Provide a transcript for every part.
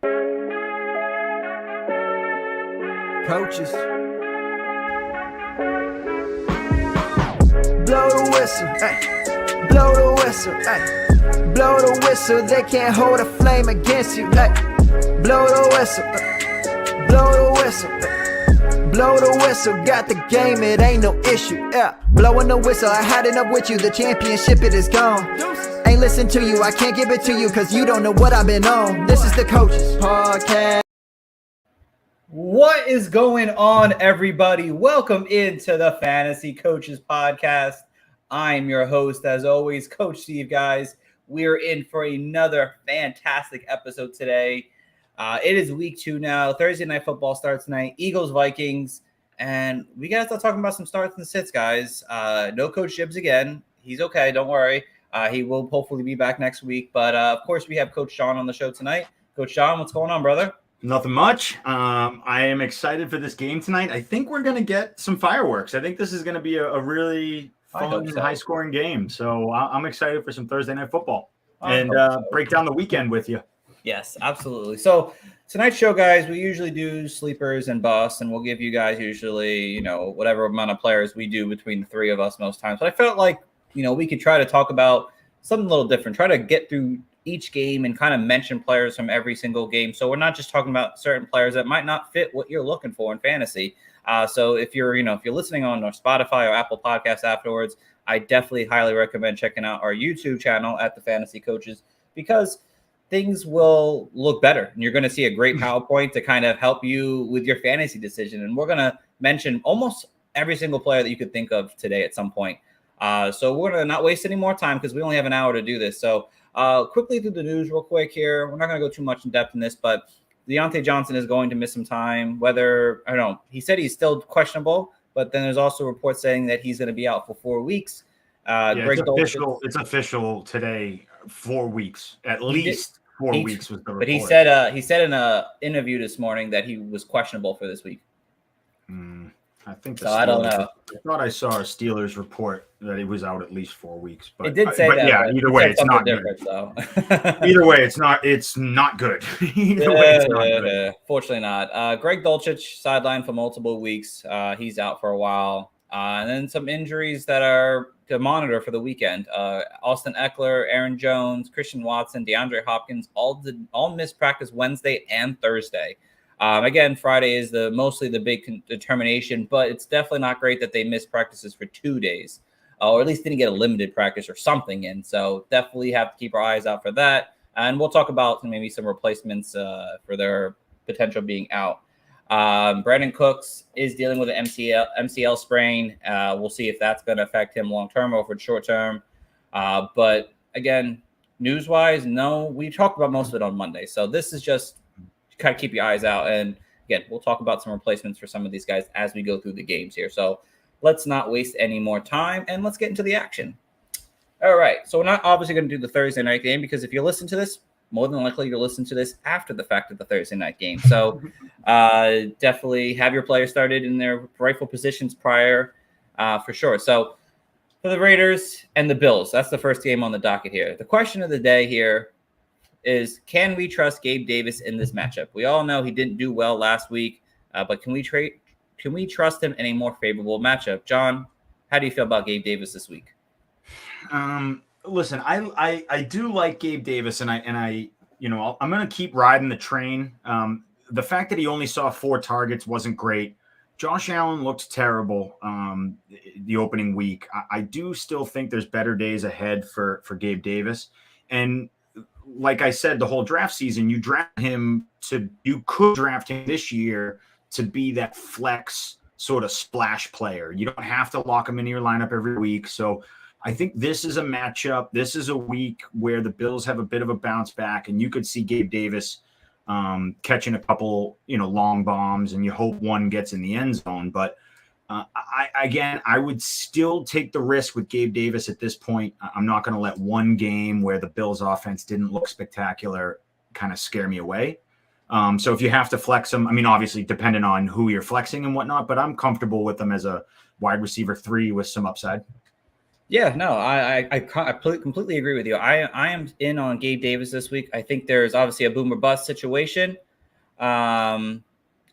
Coaches. Blow the whistle, ay. Blow the whistle, ay. Blow the whistle, they can't hold a flame against you, ay. Blow the whistle, blow the whistle, ay. Blow the whistle, got the game, it ain't no issue, yeah. Blowing the whistle, I had enough with you, the championship, it is gone. Ain't listen to you, I can't give it to you, cause you don't know what I've been on. This is the Coaches Podcast. What is going on, everybody? Welcome into the Fantasy Coaches Podcast. I'm your host, as always, Coach Steve, guys. We're in for another fantastic episode today. It is week 2 now. Thursday Night Football starts tonight. Eagles, Vikings. And we got to start talking about some starts and sits, guys. No Coach Gibbs again. He's okay. Don't worry. He will hopefully be back next week. But, of course, we have Coach Sean on the show tonight. Coach Sean, what's going on, brother? Nothing much. I am excited for this game tonight. I think we're going to get some fireworks. I think this is going to be a really fun and high-scoring game. So I'm excited for some Thursday Night Football and break down the weekend with you. Yes, absolutely. So tonight's show, guys, we usually do sleepers and busts, and we'll give you guys usually, whatever amount of players we do between the three of us most times. But I felt like, we could try to talk about something a little different, try to get through each game and kind of mention players from every single game. So we're not just talking about certain players that might not fit what you're looking for in fantasy. So if you're listening on our Spotify or Apple Podcasts afterwards, I definitely highly recommend checking out our YouTube channel at the Fantasy Coaches, because things will look better and you're going to see a great PowerPoint to kind of help you with your fantasy decision. And we're going to mention almost every single player that you could think of today at some point. So we're going to not waste any more time because we only have an hour to do this. So quickly through the news real quick here. We're not going to go too much in depth in this, but Deontay Johnson is going to miss some time. He said he's still questionable, but then there's also reports saying that he's going to be out for 4 weeks. It's official today. 4 weeks, at least 4 weeks was the report. But he said in an interview this morning that he was questionable for this week. I think so. I don't know. I thought I saw a Steelers report that he was out at least 4 weeks. But it did say that. Yeah, either way, it's not good. Either way, it's not good. Either way, it's not good. Fortunately not. Greg Dulcich sidelined for multiple weeks. He's out for a while. And then some injuries that are to monitor for the weekend. Austin Eckler, Aaron Jones, Christian Watson, DeAndre Hopkins, all missed practice Wednesday and Thursday. Again, Friday is mostly the big determination, but it's definitely not great that they missed practices for 2 days, or at least didn't get a limited practice or something in. So definitely have to keep our eyes out for that. And we'll talk about maybe some replacements for their potential being out. Brandon Cooks is dealing with an MCL sprain. We'll see if that's going to affect him long-term or for short-term. But again, news-wise, no, we talked about most of it on Monday. So this is just kind of keep your eyes out. And again, we'll talk about some replacements for some of these guys as we go through the games here. So let's not waste any more time and let's get into the action. All right. So we're not obviously going to do the Thursday night game, because if you listen to this, more than likely you'll listen to this after the fact of the Thursday night game. So definitely have your players started in their rightful positions prior for sure. So for the Raiders and the Bills, that's the first game on the docket here. The question of the day here is, can we trust Gabe Davis in this matchup? We all know he didn't do well last week, but can we trust him in a more favorable matchup? John, how do you feel about Gabe Davis this week? Listen, I do like Gabe Davis, and I'm going to keep riding the train. The fact that he only saw 4 targets wasn't great. Josh Allen looked terrible the opening week. I do still think there's better days ahead for Gabe Davis. And like I said, the whole draft season, you could draft him this year to be that flex sort of splash player. You don't have to lock him into your lineup every week. So I think this is a matchup. This is a week where the Bills have a bit of a bounce back, and you could see Gabe Davis catching a couple, long bombs, and you hope one gets in the end zone. But I would still take the risk with Gabe Davis at this point. I'm not going to let one game where the Bills offense didn't look spectacular kind of scare me away. So if you have to flex him, obviously depending on who you're flexing and whatnot, but I'm comfortable with them as a wide receiver 3 with some upside. Yeah, no, completely agree with you. I am in on Gabe Davis this week. I think there's obviously a boomer bust situation. Um,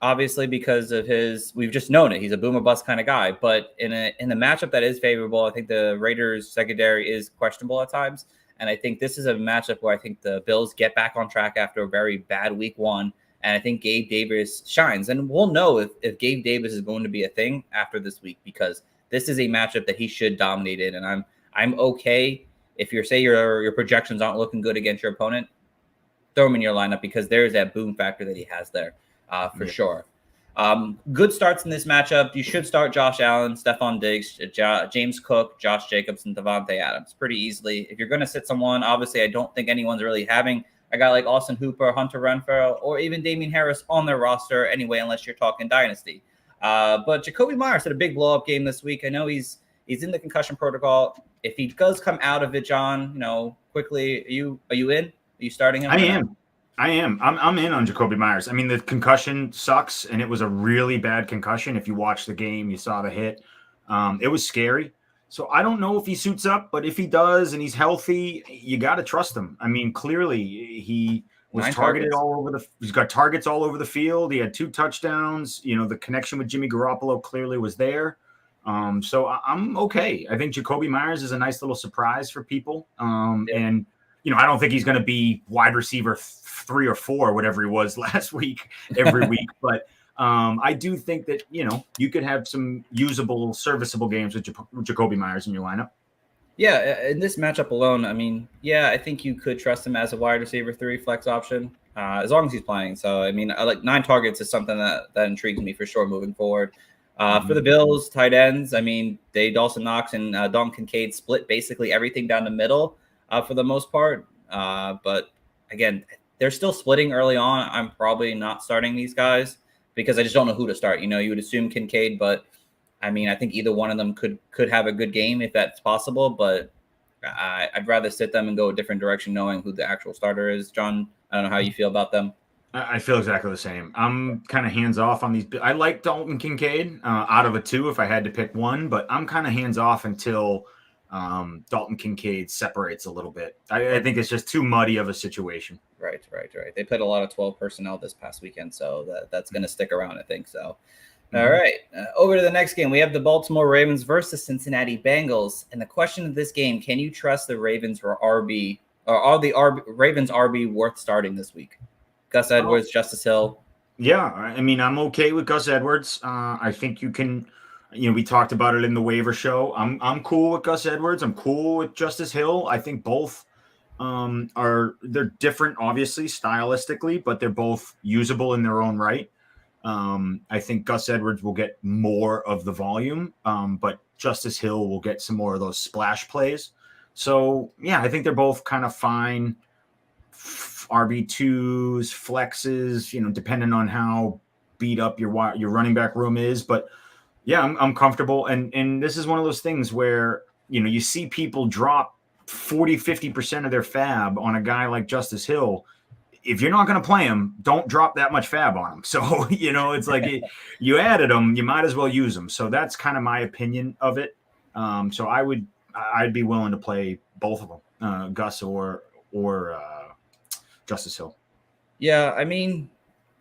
obviously because of we've just known it. He's a boomer bust kind of guy. But in the matchup that is favorable, I think the Raiders secondary is questionable at times. And I think this is a matchup where I think the Bills get back on track after a very bad week one. And I think Gabe Davis shines. And we'll know if Gabe Davis is going to be a thing after this week, because this is a matchup that he should dominate in. And I'm okay if your projections aren't looking good against your opponent, throw him in your lineup, because there's that boom factor that he has there for sure. Good starts in this matchup. You should start Josh Allen, Stephon Diggs, James Cook, Josh Jacobs, and Devontae Adams pretty easily. If you're going to sit someone, obviously I don't think anyone's really having a guy like Austin Hooper, Hunter Renfrow, or even Damian Harris on their roster anyway, unless you're talking dynasty. But Jacoby Myers had a big blow-up game this week. I know he's in the concussion protocol. If he does come out of it, John, quickly, are you in? Are you starting him? I am. I'm in on Jacoby Myers. I mean, the concussion sucks, and it was a really bad concussion. If you watched the game, you saw the hit. It was scary. So I don't know if he suits up, but if he does and he's healthy, you got to trust him. I mean, clearly he was targeted all over he's got targets all over the field. He had 2 touchdowns. The connection with Jimmy Garoppolo clearly was there. So I'm okay. I think Jacoby Myers is a nice little surprise for people. And I don't think he's going to be wide receiver 3 or 4, whatever he was last week, every week. But I do think that, you could have some usable, serviceable games with Jacoby Myers in your lineup. Yeah, in this matchup alone, I mean, I think you could trust him as a wide receiver 3 flex option, as long as he's playing. So, I mean, I like 9 targets is something that intrigues me for sure moving forward. For the Bills, tight ends, I mean, Dawson Knox and Dalton Kincaid split basically everything down the middle for the most part. But again, they're still splitting early on. I'm probably not starting these guys because I just don't know who to start. You would assume Kincaid, but I mean, I think either one of them could have a good game if that's possible. But I'd rather sit them and go a different direction, knowing who the actual starter is. John, I don't know how you feel about them. I feel exactly the same. I'm kind of hands off on these. I like Dalton Kincaid out of the 2 if I had to pick one, but I'm kind of hands off until Dalton Kincaid separates a little bit. I think it's just too muddy of a situation. Right. They played a lot of 12 personnel this past weekend, so that's going to stick around, I think so. All right, over to the next game. We have the Baltimore Ravens versus Cincinnati Bengals. And the question of this game, can you trust the Ravens for RB, or are the Ravens RB worth starting this week? Gus Edwards, Justice Hill. Yeah, I mean, I'm okay with Gus Edwards. I think you can, we talked about it in the waiver show. I'm cool with Gus Edwards. I'm cool with Justice Hill. I think both they're different, obviously, stylistically, but they're both usable in their own right. I think Gus Edwards will get more of the volume, but Justice Hill will get some more of those splash plays. So, yeah, I think they're both kind of fine RB2s, flexes, depending on how beat up your running back room is. But, yeah, I'm comfortable. And this is one of those things where, you see people drop 40-50% of their fab on a guy like Justice Hill. If you're not going to play him, don't drop that much fab on him. So, it's like you added him, you might as well use him. So that's kind of my opinion of it. So I'd be willing to play both of them, Gus or Justice Hill. Yeah, I mean,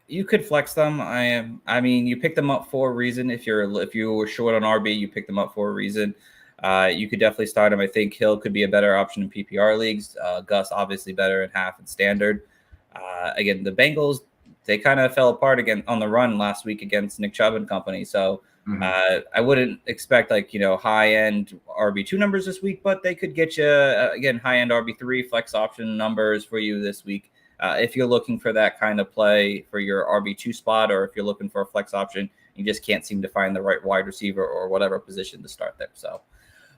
you could flex them. I mean, you pick them up for a reason. If you were short on RB, you pick them up for a reason. You could definitely start him. I think Hill could be a better option in PPR leagues. Gus obviously better in half and standard. Again, the Bengals, they kind of fell apart again on the run last week against Nick Chubb and company. So I wouldn't expect high-end RB2 numbers this week, but they could get you, again, high-end RB3 flex option numbers for you this week. If you're looking for that kind of play for your RB2 spot, or if you're looking for a flex option, you just can't seem to find the right wide receiver or whatever position to start there. So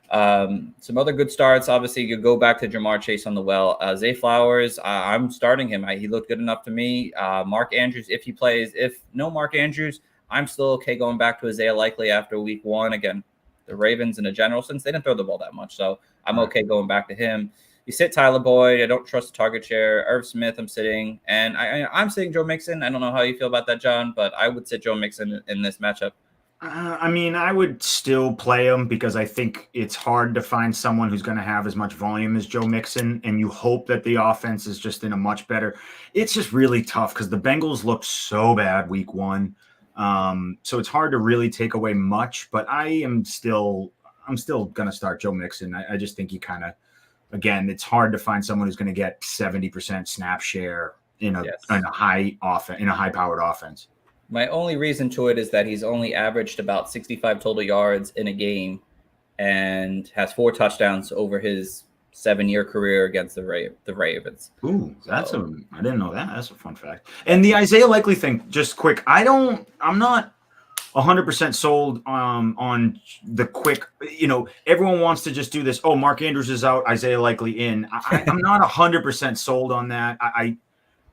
some other good starts. Obviously, you could go back to Jamar Chase on the well. Zay Flowers, I'm starting him. He looked good enough to me. Mark Andrews, if he plays. If no Mark Andrews, I'm still okay going back to Isaiah Likely after week 1. Again, the Ravens in a general sense, they didn't throw the ball that much, so I'm okay going back to him. You sit Tyler Boyd. I don't trust the target share. Irv Smith, I'm sitting. And I'm sitting Joe Mixon. I don't know how you feel about that, John, but I would sit Joe Mixon in this matchup. I mean, I would still play him because I think it's hard to find someone who's going to have as much volume as Joe Mixon, and you hope that the offense is just in a much better. It's just really tough because the Bengals looked so bad week one, so it's hard to really take away much. But I'm still going to start Joe Mixon. I just think he kind of, again, it's hard to find someone who's going to get 70% snap share in a high powered offense. My only reason to it is that he's only averaged about 65 total yards in a game and has 4 touchdowns over his 7-year career against the Ravens. Ooh, I didn't know that. That's a fun fact. And the Isaiah Likely thing, just quick. I'm not 100% sold on the quick, everyone wants to just do this. Oh, Mark Andrews is out, Isaiah Likely in. I'm not 100% sold on that.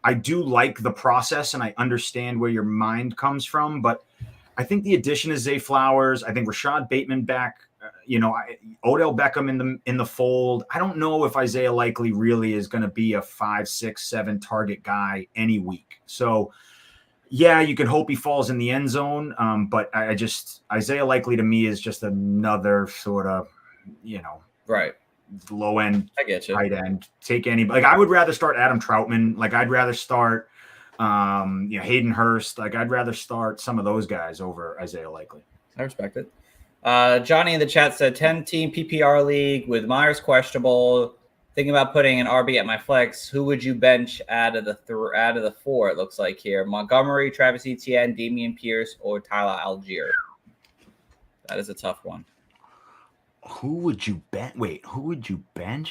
I do like the process, and I understand where your mind comes from, but I think the addition of Zay Flowers, I think Rashad Bateman back, Odell Beckham in the fold. I don't know if Isaiah Likely really is going to be a 5, 6, 7 target guy any week. So, yeah, you can hope he falls in the end zone, but Isaiah Likely to me is just another sort of, right. Low end, I get you. Tight end. Take any, like I would rather start Adam Troutman. Like I'd rather start, Hayden Hurst. Like I'd rather start some of those guys over Isaiah Likely. I respect it. Johnny in the chat said 10-team PPR league with Myers questionable. Thinking about putting an RB at my flex. Who would you bench out of the 4? It looks like here: Montgomery, Travis Etienne, Dameon Pierce, or Tyler Algier. That is a tough one. Who would you bench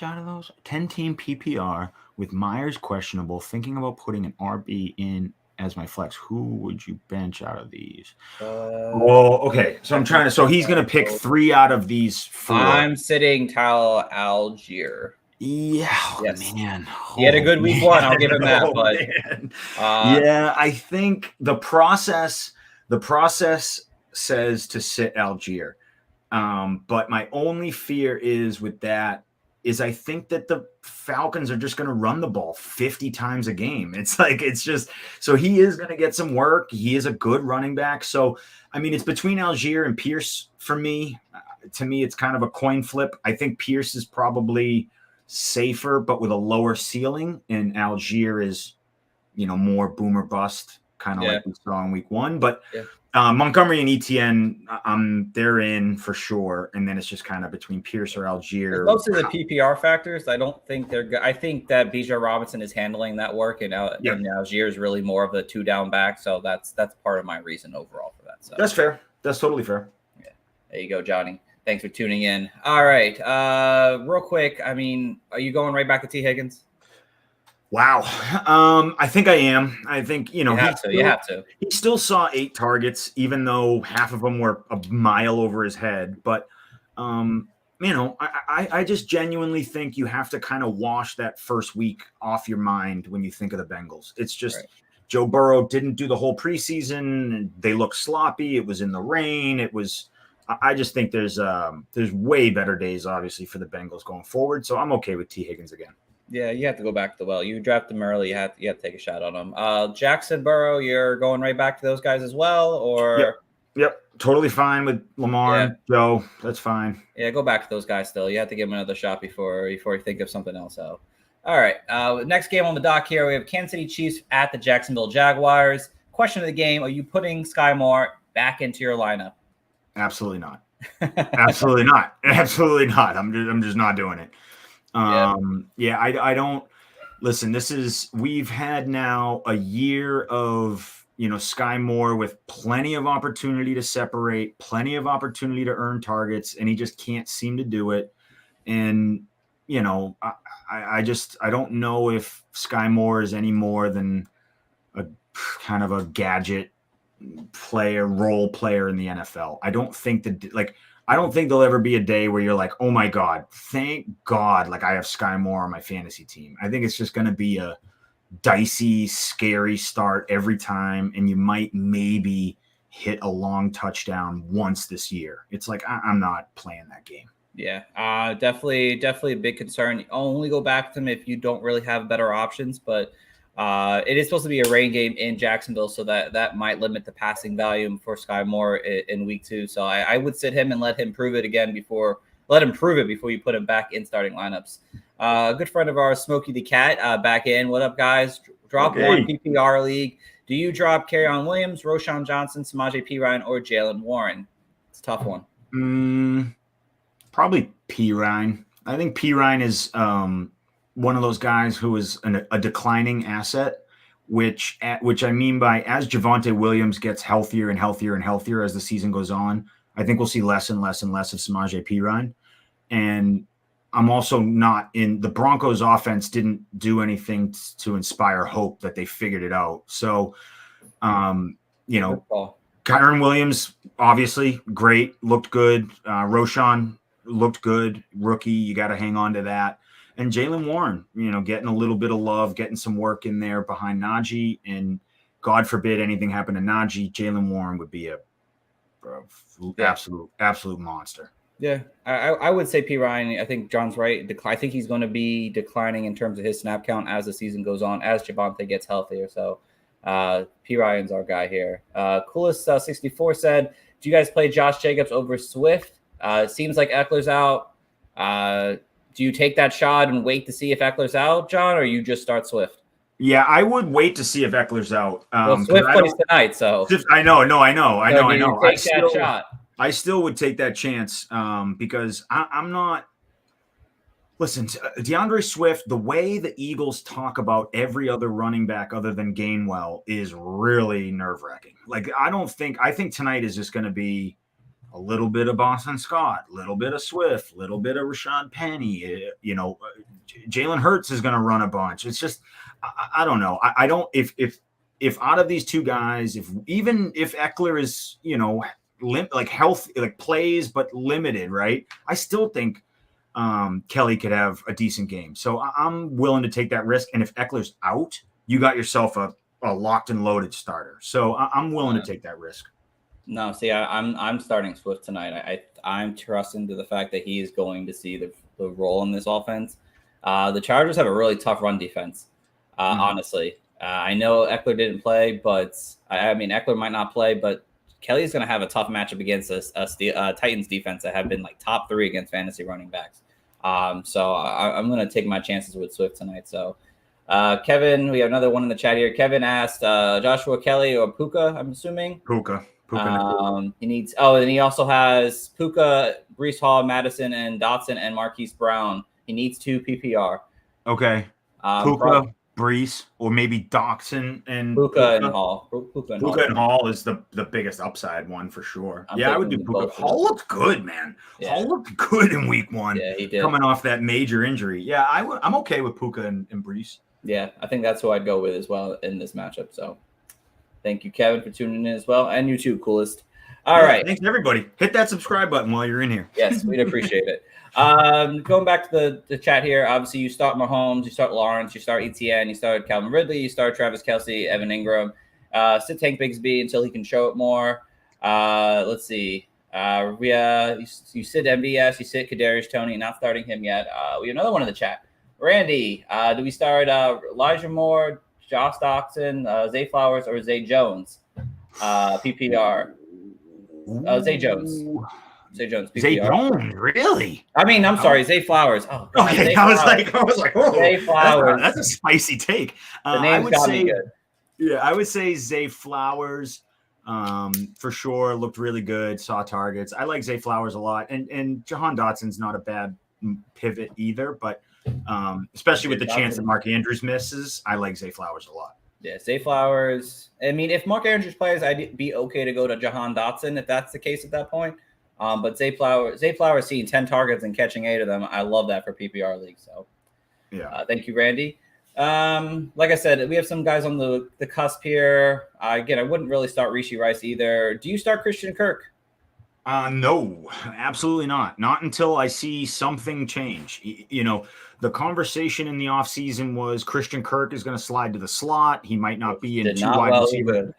out of those? 10-team PPR with Myers questionable, thinking about putting an RB in as my flex. Who would you bench out of these? Okay. So he's going to pick 3 out of these 4. I'm sitting Tyler Algier. Yeah, yes. Man. He had a good week 1. I'll give him that. I think the process says to sit Algier. But my only fear is I think that the Falcons are just going to run the ball 50 times a game. So he is going to get some work. He is a good running back. So, I mean, it's between Algier and Pierce for me. To me, it's kind of a coin flip. I think Pierce is probably safer, but with a lower ceiling, and Algier is, more boom or bust, kind of like we saw in week 1. But Montgomery and Etienne, they're in for sure, and then it's just kind of between Pierce or Algier. Most of the PPR factors, I don't think they're good. I think that Bijan Robinson is handling that work, and Algier is really more of the 2-down back. So that's part of my reason overall for that. So that's fair. That's totally fair. Yeah, there you go, Johnny. Thanks for tuning in. All right, real quick. I mean, are you going right back to T. Higgins? Wow. I think I am. I think, you have to. He still saw 8 targets, even though half of them were a mile over his head. But, I just genuinely think you have to kind of wash that first week off your mind when you think of the Bengals. It's just Joe Burrow didn't do the whole preseason. They looked sloppy. It was in the rain. I just think there's way better days, obviously, for the Bengals going forward. So I'm okay with T. Higgins again. Yeah, you have to go back to the well. You drafted him early. You have to take a shot on him. Jackson, Burrow, you're going right back to those guys as well, or Yep. Totally fine with Lamar and Joe. That's fine. Yeah, go back to those guys still. You have to give them another shot before you think of something else out. All right. Next game on the dock here, we have Kansas City Chiefs at the Jacksonville Jaguars. Question of the game: are you putting Sky Moore back into your lineup? Absolutely not. Absolutely not. Absolutely not. I'm just not doing it. I don't listen. We've had now a year of, Sky Moore with plenty of opportunity to separate, plenty of opportunity to earn targets, and he just can't seem to do it. And, I don't know if Sky Moore is any more than a kind of a gadget role player in the NFL. I don't think there'll ever be a day where you're like, oh my God, thank God, like I have Sky Moore on my fantasy team. I think it's just going to be a dicey, scary start every time, and you might maybe hit a long touchdown once this year. It's like, I'm not playing that game. Yeah, definitely a big concern. Only go back to them if you don't really have better options, but It is supposed to be a rain game in Jacksonville, so that might limit the passing volume for Sky Moore in week 2. So I would sit him and let him prove it before you put him back in starting lineups. A good friend of ours, Smokey the Cat, back in. What up, guys? Drop one PPR league. Do you drop Kerryon Williams, Roschon Johnson, Samaje Perine, or Jalen Warren? It's a tough one. Probably Perine. I think Perine is one of those guys who is a declining asset, which I mean by as Javonte Williams gets healthier and healthier and healthier as the season goes on, I think we'll see less and less and less of Samaje Perine. And I'm also not in the Broncos offense didn't do anything to inspire hope that they figured it out. So, Kyron Williams, obviously great, looked good. Roschon looked good. Rookie, you got to hang on to that. And Jalen Warren, getting a little bit of love, getting some work in there behind Najee. And God forbid anything happened to Najee, Jalen Warren would be a absolute monster. Yeah, I would say Perine. I think John's right. I think he's going to be declining in terms of his snap count as the season goes on, as Javonte gets healthier. So Perine's our guy here. Coolest64 said, do you guys play Josh Jacobs over Swift? Seems like Eckler's out. Do you take that shot and wait to see if Eckler's out, John, or you just start Swift? Yeah, I would wait to see if Eckler's out. Well, Swift plays tonight, so. I know. Take that shot. I still would take that chance because I'm not. Listen, DeAndre Swift, the way the Eagles talk about every other running back other than Gainwell is really nerve-wracking. I think tonight is just going to be a little bit of Boston Scott, a little bit of Swift, a little bit of Rashad Penny. Jalen Hurts is going to run a bunch. It's just, I don't know. I don't, if out of these two guys, even if Eckler is, healthy, plays, but limited, right? I still think Kelly could have a decent game. So I'm willing to take that risk. And if Eckler's out, you got yourself a locked and loaded starter. So I'm willing to take that risk. No, see, I'm starting Swift tonight. I'm trusting to the fact that he is going to see the role in this offense. The Chargers have a really tough run defense, honestly. I know Eckler didn't play, but Eckler might not play, but Kelly's going to have a tough matchup against a Titans defense that have been like top 3 against fantasy running backs. So I'm going to take my chances with Swift tonight. So Kevin, we have another one in the chat here. Kevin asked Joshua Kelly or Puka, I'm assuming. Puka. He needs. Oh, and he also has Puka, Breece Hall, Madison, and Dotson, and Marquise Brown. He needs 2 PPR. Okay. Puka, Breece, or maybe Dotson and Puka and Hall. Puka and Hall is the biggest upside one for sure. I would do Puka. Hall looked good, man. Yeah. Hall looked good in week 1. Yeah, he did. Coming off that major injury. Yeah, I'm okay with Puka and Breece. Yeah, I think that's who I'd go with as well in this matchup. So. Thank you, Kevin, for tuning in as well. And you too, Coolest. All right. Thanks, everybody. Hit that subscribe button while you're in here. Yes, we'd appreciate it. Going back to the chat here, obviously you start Mahomes, you start Lawrence, you start ETN, you start Calvin Ridley, you start Travis Kelce, Evan Ingram. Sit Tank Bigsby until he can show it more. Let's see. You sit MVS, you sit Kadarius Toney, not starting him yet. We have another one in the chat. Randy, do we start Elijah Moore, Josh Doctson, Zay Flowers, or Zay Jones? PPR. Zay Jones. Zay Jones. PPR. Zay Jones, really? I'm sorry, Zay Flowers. Oh, God, okay. Zay I was like, oh, Zay Flowers. That's a spicy take. The name's got me good. Yeah, I would say Zay Flowers. For sure, looked really good. Saw targets. I like Zay Flowers a lot, and Jahan Dotson's not a bad pivot either, but. Especially with the chance that Mark Andrews misses, I like Zay Flowers a lot. Yeah, Zay Flowers. If Mark Andrews plays, I'd be okay to go to Jahan Dotson if that's the case at that point. But Zay Flowers seeing 10 targets and catching 8 of them, I love that for PPR league. So, yeah. Thank you, Randy. Like I said, we have some guys on the cusp here. Again, I wouldn't really start Rishi Rice either. Do you start Christian Kirk? No, absolutely not. Not until I see something change. The conversation in the offseason was Christian Kirk is going to slide to the slot. He might not be in 2 wide receiver.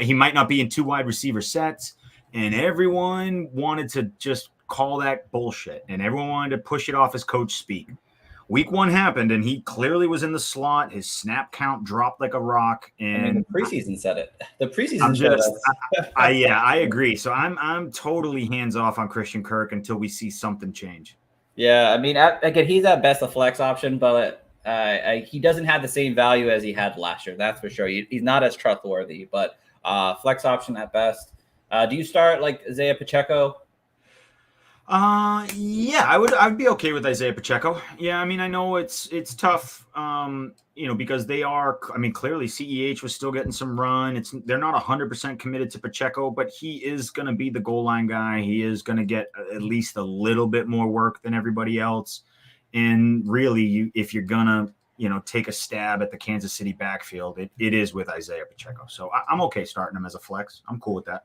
he might not be in 2 wide receiver sets. And everyone wanted to just call that bullshit. And everyone wanted to push it off as coach speak. week 1 happened, and he clearly was in the slot. His snap count dropped like a rock, and I mean, the preseason said it. The preseason I'm showed just, us. I agree. So I'm totally hands off on Christian Kirk until we see something change. Yeah, I mean, again, he's at best a flex option, but he doesn't have the same value as he had last year. That's for sure. He's not as trustworthy, but flex option at best. Do you start like Isaiah Pacheco? Yeah, I'd be okay with Isaiah Pacheco. Yeah, I mean, I know it's tough, because they are, I mean, clearly CEH was still getting some run. They're not 100% committed to Pacheco, but he is going to be the goal line guy. He is going to get at least a little bit more work than everybody else. And really, if you're going to, take a stab at the Kansas City backfield, it is with Isaiah Pacheco. So I'm okay starting him as a flex. I'm cool with that.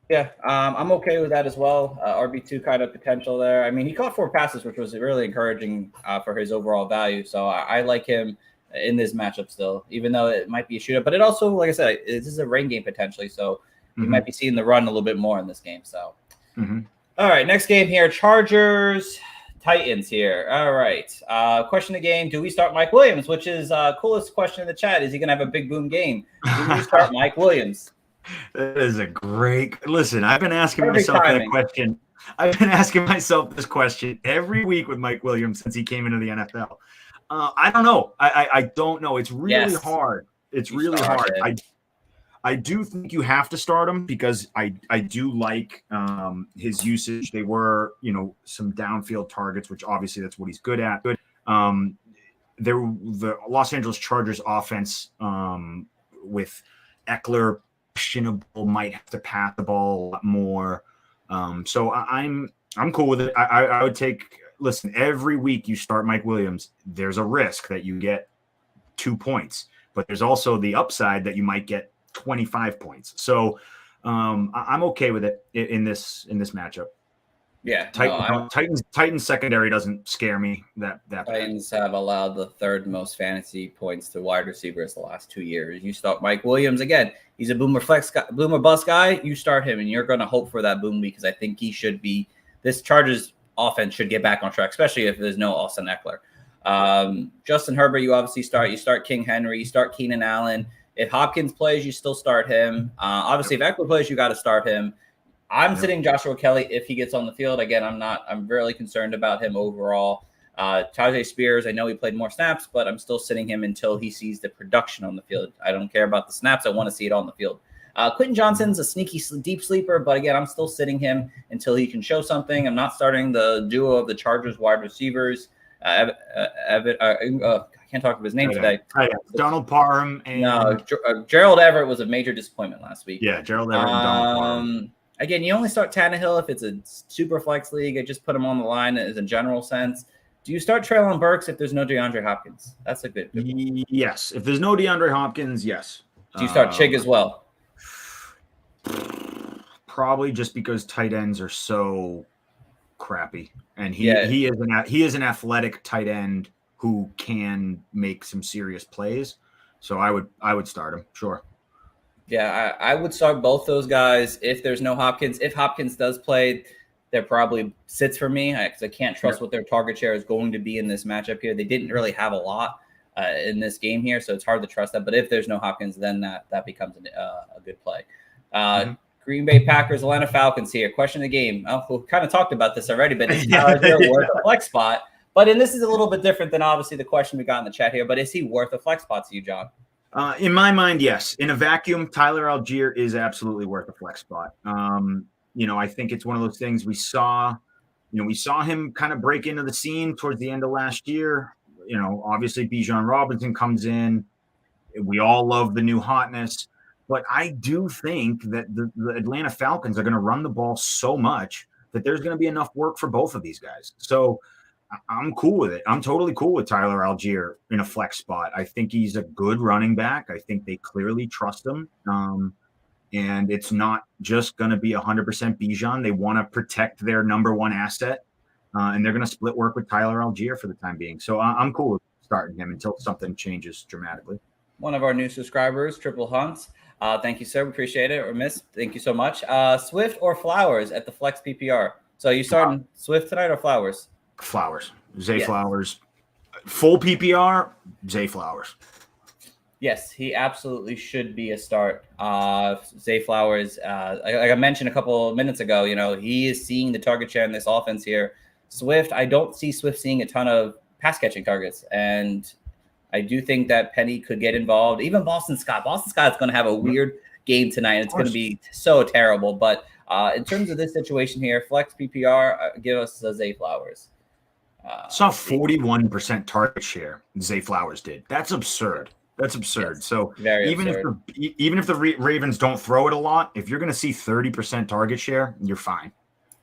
Yeah, I'm okay with that as well. RB2 kind of potential there. I mean, he caught 4 passes, which was really encouraging for his overall value. So I like him in this matchup still, even though it might be a shootout. But it also, like I said, this is a rain game potentially. So you might be seeing the run a little bit more in this game. So, All right, next game here, Chargers, Titans here. All right. Question of the game, do we start Mike Williams, which is coolest question in the chat. Is he going to have a big boom game? Do we start Mike Williams? That is a great listen. I've been asking myself that question. I've been asking myself this question every week with Mike Williams since he came into the NFL. I don't know. I don't know. It's really hard. It's really hard. I do think you have to start him because I do like his usage. They were, some downfield targets, which obviously that's what he's good at. But the Los Angeles Chargers offense with Eckler questionable, might have to pass the ball a lot more. So I'm cool with it. I would take, listen, every week you start Mike Williams, there's a risk that you get 2 points, but there's also the upside that you might get 25 points. So I'm okay with it in this matchup. Yeah, Titans secondary doesn't scare me that Titans have allowed the 3rd most fantasy points to wide receivers the last 2 years. You start Mike Williams again. He's a boomer flex guy, boomer bust guy. You start him, and you're going to hope for that boom because I think he should be. This Chargers offense should get back on track, especially if there's no Austin Eckler. Justin Herbert, you obviously start. You start King Henry. You start Keenan Allen. If Hopkins plays, you still start him. Obviously, if Eckler plays, you got to start him. I'm sitting Joshua Kelly if he gets on the field. Again, I'm really concerned about him overall. Tajay Spears, I know he played more snaps, but I'm still sitting him until he sees the production on the field. I don't care about the snaps. I want to see it on the field. Quentin Johnson's a sneaky deep sleeper, but again, I'm still sitting him until he can show something. I'm not starting the duo of the Chargers wide receivers. I can't talk of his name today. Donald Parham. And Gerald Everett was a major disappointment last week. Yeah, Gerald Everett and Donald Parham. Again, you only start Tannehill if it's a super flex league. I just put him on the line as a general sense. Do you start Treylon Burks if there's no DeAndre Hopkins? That's a good one. Yes. If there's no DeAndre Hopkins, yes. Do you start Chig as well? Probably just because tight ends are so crappy. And he is an athletic tight end who can make some serious plays. So I would start him, sure. Yeah, I would start both those guys if there's no Hopkins. If Hopkins does play, there probably sits for me because I can't trust what their target share is going to be in this matchup here. They didn't really have a lot in this game here, so it's hard to trust that. But if there's no Hopkins, then that becomes a good play. Green Bay Packers, Atlanta Falcons here. Question of the game. We kind of talked about this already, but is Tyler worth a flex spot? But this is a little bit different than obviously the question we got in the chat here. But is he worth a flex spot to you, John? In my mind, yes. In a vacuum, Tyler Algier is absolutely worth a flex spot. I think it's one of those things we saw him kind of break into the scene towards the end of last year. Obviously Bijan Robinson comes in. We all love the new hotness, but I do think that the Atlanta Falcons are going to run the ball so much that there's going to be enough work for both of these guys. So I'm cool with it. I'm totally cool with Tyler Algier in a flex spot. I think he's a good running back. I think they clearly trust him. And it's not just going to be 100% Bijan. They want to protect their number one asset. And they're going to split work with Tyler Algier for the time being. So I'm cool with starting him until something changes dramatically. One of our new subscribers, Triple Hunts. Thank you, sir. We appreciate it. Or Miss, thank you so much. Swift or Flowers at the Flex PPR? So you starting Swift tonight or Flowers? Flowers. Zay Flowers. Full PPR, Zay Flowers. Yes, he absolutely should be a start. Zay Flowers, like I mentioned a couple of minutes ago, he is seeing the target share in this offense here. Swift, I don't see Swift seeing a ton of pass catching targets, and I do think that Penny could get involved. Even Boston Scott. Boston Scott's going to have a weird game tonight. It's going to be so terrible. But in terms of this situation here, flex PPR, give us Zay Flowers. Saw 41% target share. Zay Flowers did. That's absurd. That's absurd. Yes, so even if the Ravens don't throw it a lot, if you're going to see 30% target share, you're fine.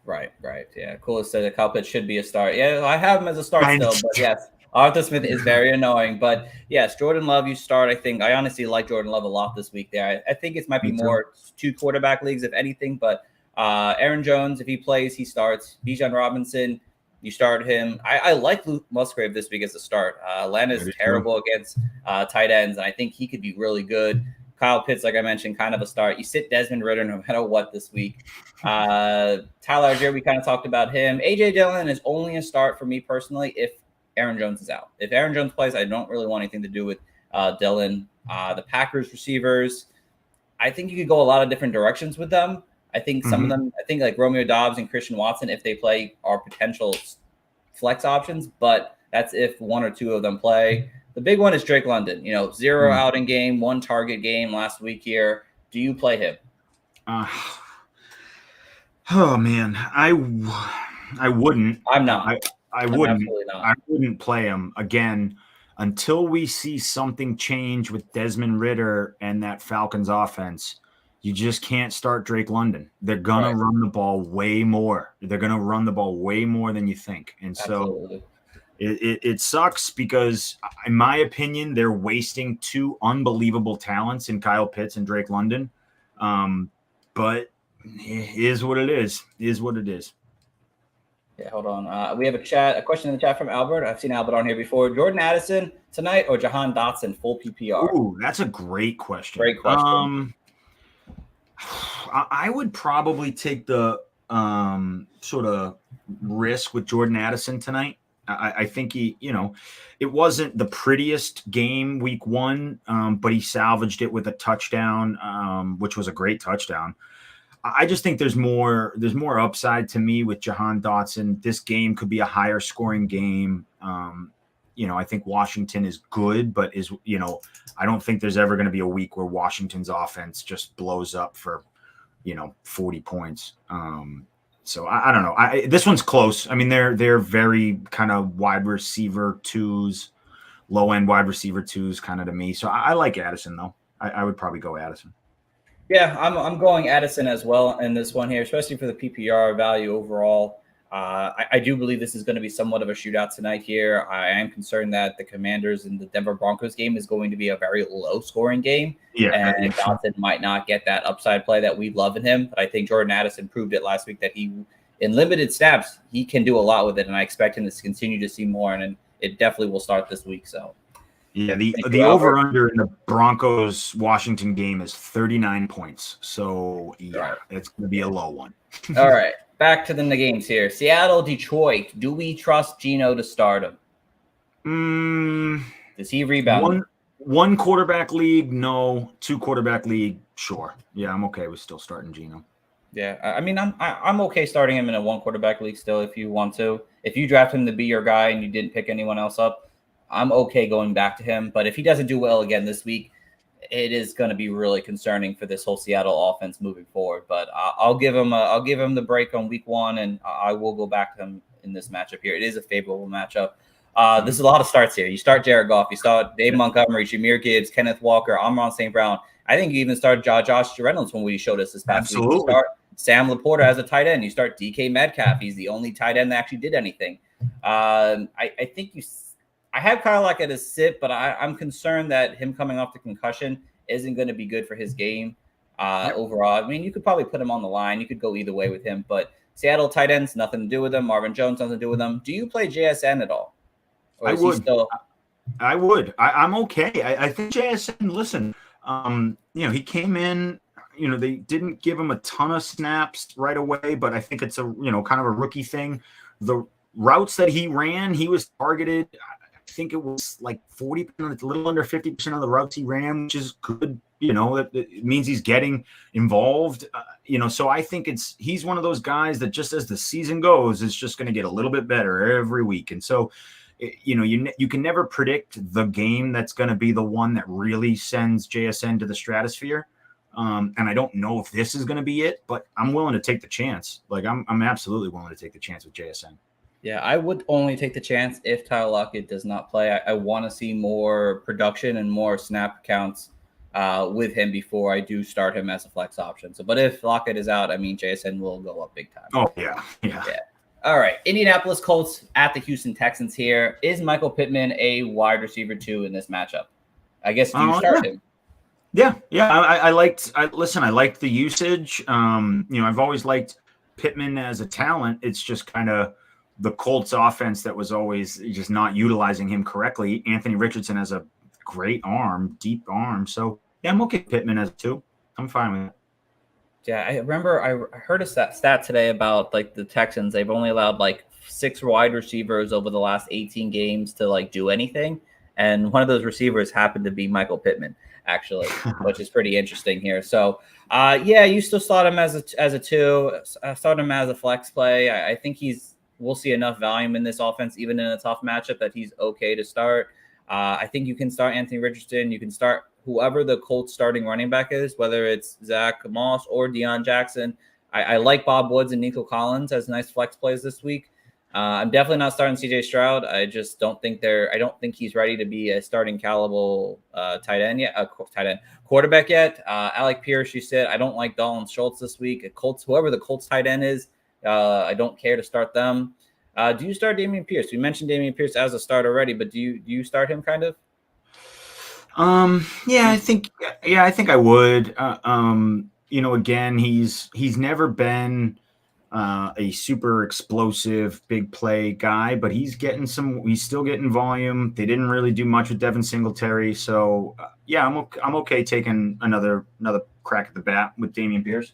Right. Yeah. Coolest said that Kyle Pitts should be a start. Yeah, I have him as a start still, but yes, Arthur Smith is very annoying. But yes, Jordan Love, you start. I honestly like Jordan Love a lot this week there. I think it might be more 2 quarterback leagues, if anything. But Aaron Jones, if he plays, he starts. Bijan Robinson, you start him. I like Luke Musgrave this week as a start. Atlanta's terrible against tight ends, and I think he could be really good. Kyle Pitts, like I mentioned, kind of a start. You sit Desmond Ridder no matter what this week. Tyler Algier, we kind of talked about him. A.J. Dillon is only a start for me personally if Aaron Jones is out. If Aaron Jones plays, I don't really want anything to do with Dillon. The Packers receivers, I think you could go a lot of different directions with them. I think some of them, like Romeo Doubs and Christian Watson, if they play, are potential flex options, but that's if 1 or 2 of them play. The big one is Drake London. 0 out in game, 1 target game last week here. Do you play him? Oh man, I wouldn't. I'm not. I wouldn't. I wouldn't play him again until we see something change with Desmond Ridder and that Falcons offense. You just can't start Drake London. They're gonna run the ball way more. They're gonna run the ball way more than you think, and so it sucks because, in my opinion, they're wasting 2 unbelievable talents in Kyle Pitts and Drake London. But it is what it is. It is what it is. Yeah, hold on. We have a question in the chat from Albert. I've seen Albert on here before. Jordan Addison tonight or Jahan Dotson full PPR? Ooh, that's a great question. Great question. I would probably take the sort of risk with Jordan Addison tonight. I think he, it wasn't the prettiest game week 1, but he salvaged it with a touchdown, which was a great touchdown. I just think there's more upside to me with Jahan Dotson. This game could be a higher scoring game. I think Washington is good, but I don't think there's ever going to be a week where Washington's offense just blows up for, 40 points. So I don't know. This one's close. I mean, they're very kind of wide receiver 2s, low end wide receiver 2s kind of to me. So I like Addison though. I would probably go Addison. Yeah, I'm going Addison as well in this one here, especially for the PPR value overall. I do believe this is going to be somewhat of a shootout tonight here. I am concerned that the Commanders and the Denver Broncos game is going to be a very low-scoring game. Yeah, and Dotson might not get that upside play that we love in him. But I think Jordan Addison proved it last week that he, in limited snaps, he can do a lot with it, and I expect him to continue to see more, and it definitely will start this week. So. Yeah, the over-under in the Broncos-Washington game is 39 points. So, yeah, it's going to be a low one. All right, back to the games here. Seattle, Detroit. Do we trust Geno to start him? Does he rebound? One quarterback league, no. 2 quarterback league, sure. Yeah, I'm okay with still starting Geno. Yeah, I mean, I'm okay starting him in a 1 quarterback league still if you want to. If you draft him to be your guy and you didn't pick anyone else up, I'm okay going back to him, but if he doesn't do well again this week, it is going to be really concerning for this whole Seattle offense moving forward. But I'll give him the break on week 1, and I will go back to him in this matchup here. It is a favorable matchup. There's a lot of starts here. You start Jared Goff, you start Dave Montgomery, Jahmyr Gibbs, Kenneth Walker, Amon St. Brown. I think you even start Josh Reynolds when we showed us this past week. You start Sam Laporta as a tight end. You start DK Metcalf. He's the only tight end that actually did anything. I think I have Kyle Lockett as sit, but I'm concerned that him coming off the concussion isn't going to be good for his game overall. I mean, you could probably put him on the line. You could go either way with him, but Seattle tight ends, nothing to do with them. Marvin Jones, nothing to do with them. Do you play JSN at all? Or I would. I'm okay. I think JSN, listen, he came in, they didn't give him a ton of snaps right away, but I think it's a, kind of a rookie thing. The routes that he ran, he was targeted. think it was like 40%, a little under 50% of the routes he ran, which is good. You know, it means he's getting involved. So I think he's one of those guys that just as the season goes, is just going to get a little bit better every week. And so, you can never predict the game that's going to be the one that really sends JSN to the stratosphere. And I don't know if this is going to be it, but I'm willing to take the chance. Like I'm absolutely willing to take the chance with JSN. Yeah, I would only take the chance if Tyler Lockett does not play. I want to see more production and more snap counts with him before I do start him as a flex option. So, but if Lockett is out, I mean, JSN will go up big time. Oh, yeah. All right, Indianapolis Colts at the Houston Texans here. Is Michael Pittman a wide receiver 2 in this matchup? I guess do you start him? Yeah. I liked the usage. I've always liked Pittman as a talent. It's just kind of the Colts offense that was always just not utilizing him correctly. Anthony Richardson has a great arm, deep arm. So yeah, I'm okay with Pittman as 2. I'm fine with it. Yeah, I remember I heard a stat today about like the Texans. They've only allowed like 6 wide receivers over the last 18 games to like do anything. And one of those receivers happened to be Michael Pittman, actually, which is pretty interesting here. So, you still start him as a 2. Start him as a flex play. I think we'll see enough volume in this offense, even in a tough matchup, that he's okay to start. I think you can start Anthony Richardson. You can start whoever the Colts starting running back is, whether it's Zach Moss or Deion Jackson. I like Bob Woods and Nico Collins as nice flex plays this week. I'm definitely not starting CJ Stroud. I just don't think he's ready to be a starting caliber quarterback yet. Alec Pierce, you said, I don't like Dalton Schultz this week. Whoever the Colts tight end is, I don't care to start them. Do you start Dameon Pierce? We mentioned Dameon Pierce as a start already, but do you start him kind of? I think I would. Again, he's never been a super explosive big play guy, but he's still getting volume. They didn't really do much with Devin Singletary. So I'm okay taking another crack at the bat with Dameon Pierce.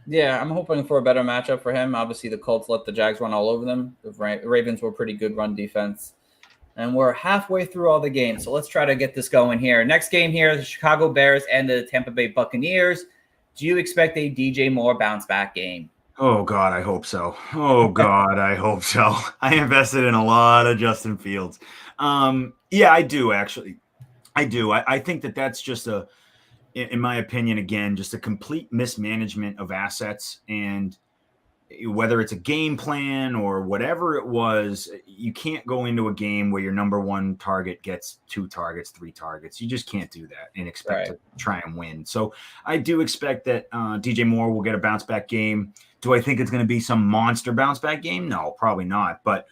Yeah, I'm hoping for a better matchup for him. Obviously, the Colts let the Jags run all over them. The Ravens were pretty good run defense. And we're halfway through all the games, so let's try to get this going here. Next game here, the Chicago Bears and the Tampa Bay Buccaneers. Do you expect a DJ Moore bounce-back game? Oh, God, I hope so. I hope so. I invested in a lot of Justin Fields. I do, actually. I do. I think that's just in my opinion, again, just a complete mismanagement of assets. And whether it's a game plan or whatever it was, you can't go into a game where your number 1 target gets 2 targets, 3 targets. You just can't do that and expect to try and win. So I do expect that DJ Moore will get a bounce back game. Do I think it's going to be some monster bounce back game? No, probably not. But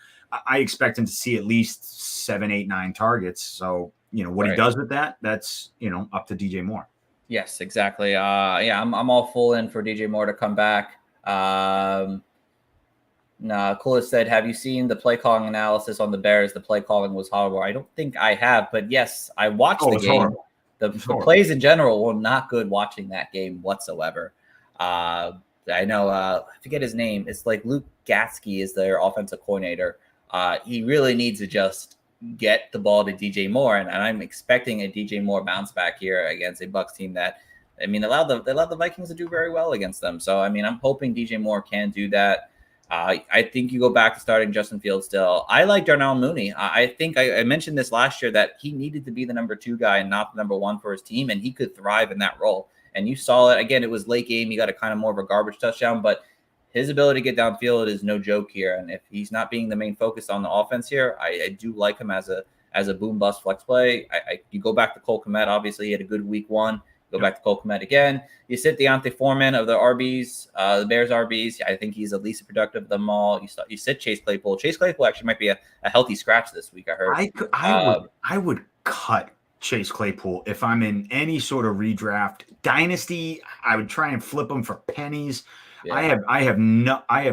I expect him to see at least 7, 8, 9 targets. So, what he does with that, that's, up to DJ Moore. Yes, exactly. I'm all full in for DJ Moore to come back. Coolest said, have you seen the play calling analysis on the Bears? The play calling was horrible. I don't think I have, but yes, I watched the game. The plays in general were not good watching that game whatsoever. I know, I forget his name. It's like Luke Gatsky is their offensive coordinator. He really needs to just get the ball to DJ Moore, and I'm expecting a DJ Moore bounce back here against a Bucs team that, allowed the Vikings to do very well against them. So, I'm hoping DJ Moore can do that. I think you go back to starting Justin Fields still. I like Darnell Mooney. I think I mentioned this last year that he needed to be the number 2 guy and not the number 1 for his team, and he could thrive in that role. And you saw it. Again, it was late game. He got a kind of more of a garbage touchdown, but his ability to get downfield is no joke here. And if he's not being the main focus on the offense here, I do like him as a boom bust flex play. You go back to Cole Kmet. Obviously, he had a good week 1. Go back to Cole Kmet again. You sit Deontay Foreman of the RBs, the Bears RBs. I think he's the least productive of them all. You sit Chase Claypool. Chase Claypool actually might be a healthy scratch this week, I heard. I would cut Chase Claypool if I'm in any sort of redraft dynasty. I would try and flip him for pennies. Yeah. I have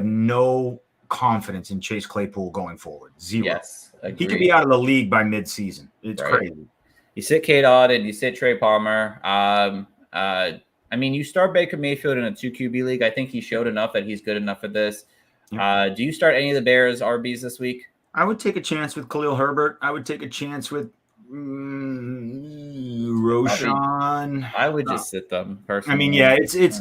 no confidence in Chase Claypool going forward. 0. Yes, agreed. He could be out of the league by midseason. It's crazy. You sit Cade Otton, you sit Trey Palmer. You start Baker Mayfield in a 2 QB league. I think he showed enough that he's good enough for this. Do you start any of the Bears RBs this week? I would take a chance with Khalil Herbert. I would take a chance with Roshan. I would just sit them personally. I mean, yeah, it's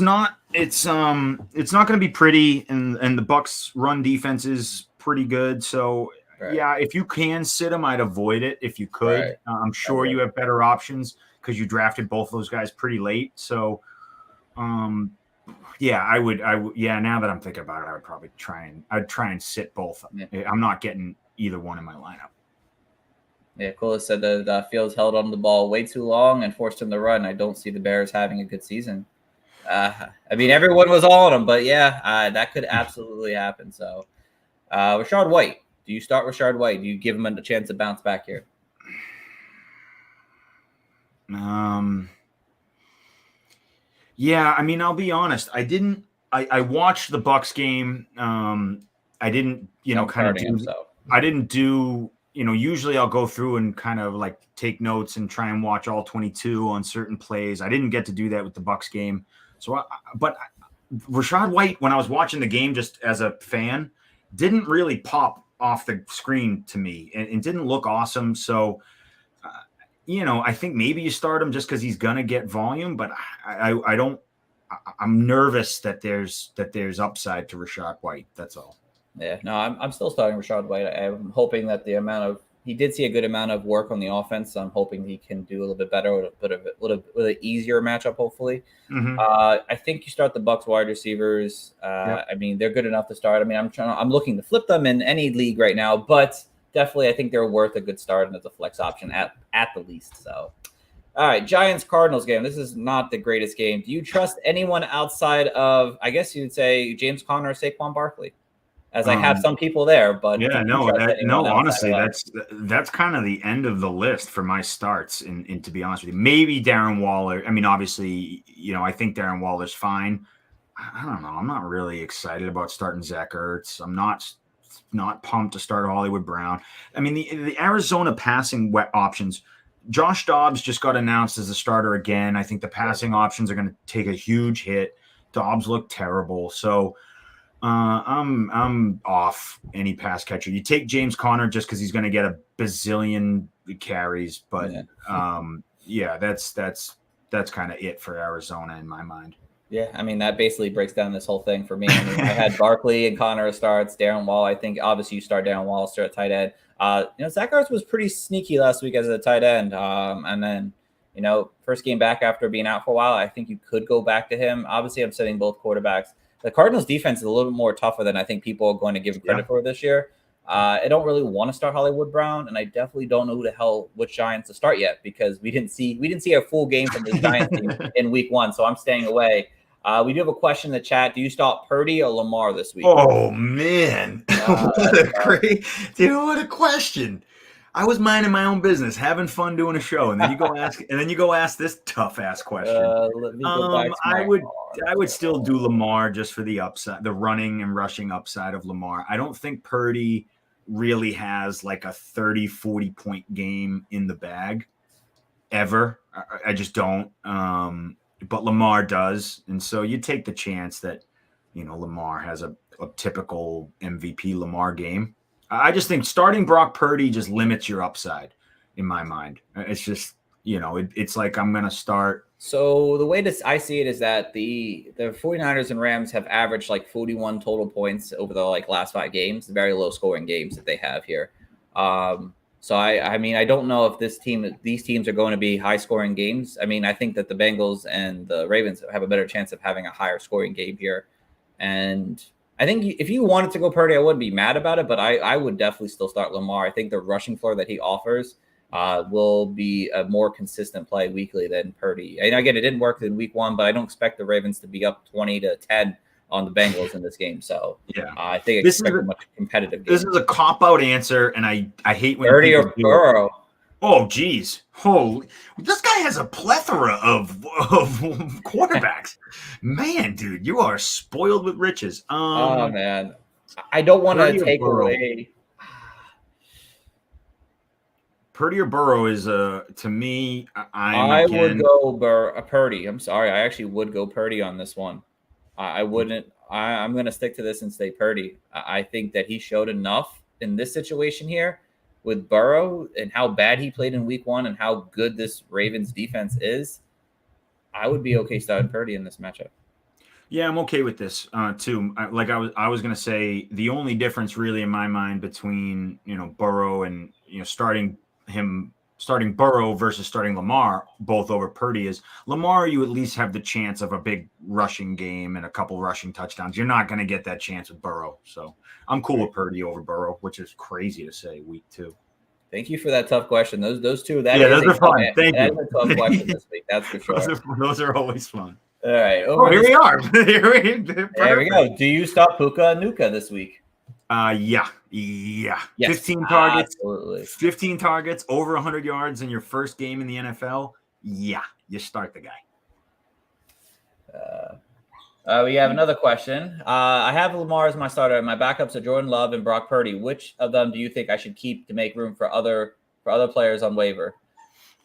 not going to be pretty, and the Bucks' run defense is pretty good. So Right. yeah, if you can sit them, I'd avoid it if you could. Right. I'm sure you have better options because you drafted both those guys pretty late. So yeah, I would. Yeah, now that I'm thinking about it, I would probably try and sit both. Yeah. I'm not getting either one in my lineup. Yeah, Cola said that Fields held on the ball way too long and forced him to run. I don't see the Bears having a good season. I mean, everyone was all on him, but yeah, that could absolutely happen. So, Rachaad White, do you start Rachaad White? Do you give him a chance to bounce back here? Yeah, I mean, I'll be honest. I watched the Bucks game. I didn't, I didn't do. Usually I'll go through and kind of like take notes and try and watch all 22 on certain plays. I didn't get to do that with the Bucks game. So, but Rachaad White, when I was watching the game just as a fan, didn't really pop off the screen to me and didn't look awesome. So, I think maybe you start him just because he's going to get volume, but I'm nervous that there's upside to Rachaad White. That's all. Yeah, no, I'm still starting Rachaad White. I'm hoping that he did see a good amount of work on the offense. So I'm hoping he can do a little bit better with an easier matchup, hopefully. Mm-hmm. I think you start the Bucks wide receivers. I mean, they're good enough to start. I mean, I'm looking to flip them in any league right now, but definitely I think they're worth a good start and as a flex option at the least. So, all right, Giants-Cardinals game. This is not the greatest game. Do you trust anyone outside of, I guess you would say, James Conner or Saquon Barkley? As I have some people there, but yeah, honestly, that's kind of the end of the list for my starts. And to be honest with you, maybe Darren Waller. I mean, obviously, I think Darren Waller's fine. I don't know. I'm not really excited about starting Zach Ertz. I'm not pumped to start Hollywood Brown. I mean, the Arizona passing options. Josh Dobbs just got announced as a starter again. I think the passing options are going to take a huge hit. Dobbs looked terrible, so. I'm off any pass catcher. You take James Conner just because he's going to get a bazillion carries, but that's kind of it for Arizona in my mind. Yeah, I mean that basically breaks down this whole thing for me. I mean, I had Barkley and Conner starts, Darren Wall. I think obviously you start Darren Wall, start at tight end. Zach Ertz was pretty sneaky last week as a tight end, and then first game back after being out for a while. I think you could go back to him. Obviously, I'm setting both quarterbacks. The Cardinals defense is a little bit more tougher than I think people are going to give credit for this year. I don't really want to start Hollywood Brown, and I definitely don't know which Giants to start yet because we didn't see a full game from the Giants team in week 1, so I'm staying away. We do have a question in the chat. Do you start Purdy or Lamar this week? Oh man, what a question. I was minding my own business, having fun doing a show, and then you go ask this tough ass question. I would still do Lamar just for the upside, the running and rushing upside of Lamar. I don't think Purdy really has like a 30-40 point game in the bag ever. I just don't. But Lamar does, and so you take the chance that Lamar has a typical MVP Lamar game. I just think starting Brock Purdy just limits your upside in my mind. It's just, it's like I'm going to start. So the way I see it is that the 49ers and Rams have averaged like 41 total points over the last 5 games, very low scoring games that they have here. So I mean, I don't know if these teams are going to be high scoring games. I mean, I think that the Bengals and the Ravens have a better chance of having a higher scoring game here. And I think if you wanted to go Purdy, I wouldn't be mad about it, but I would definitely still start Lamar. I think the rushing floor that he offers will be a more consistent play weekly than Purdy. And again, it didn't work in week 1, but I don't expect the Ravens to be up 20-10 on the Bengals in this game. So yeah, I think it's a much competitive game. This is a cop-out answer, and I hate when Purdy or Burrow. Oh, geez. This guy has a plethora of quarterbacks. Man, dude, you are spoiled with riches. Oh, man. I don't want to take away. Purdy or Burrow is, to me, I would go Purdy. I'm sorry. I actually would go Purdy on this one. I wouldn't. I'm going to stick to this and say Purdy. I think that he showed enough in this situation here with Burrow and how bad he played in week 1 and how good this Ravens defense is, I would be okay starting Purdy in this matchup. Yeah, I'm okay with this too. I was going to say the only difference really in my mind between, Burrow and, starting Burrow versus starting Lamar both over Purdy is Lamar, you at least have the chance of a big rushing game and a couple rushing touchdowns. You're not going to get that chance with Burrow. So I'm cool with Purdy over Burrow, which is crazy to say week 2. Those two. Those are fun. Thank you. That is a tough question this week. That's for sure. Those are always fun. All right. Here we are. There we go. Do you stop Puka Nuka this week? Yeah. Yes, 15 targets. Absolutely. 15 targets, over 100 yards in your first game in the NFL. Yeah, you start the guy. We have another question. I have Lamar as my starter. My backups are Jordan Love and Brock Purdy. Which of them do you think I should keep to make room for other players on waiver?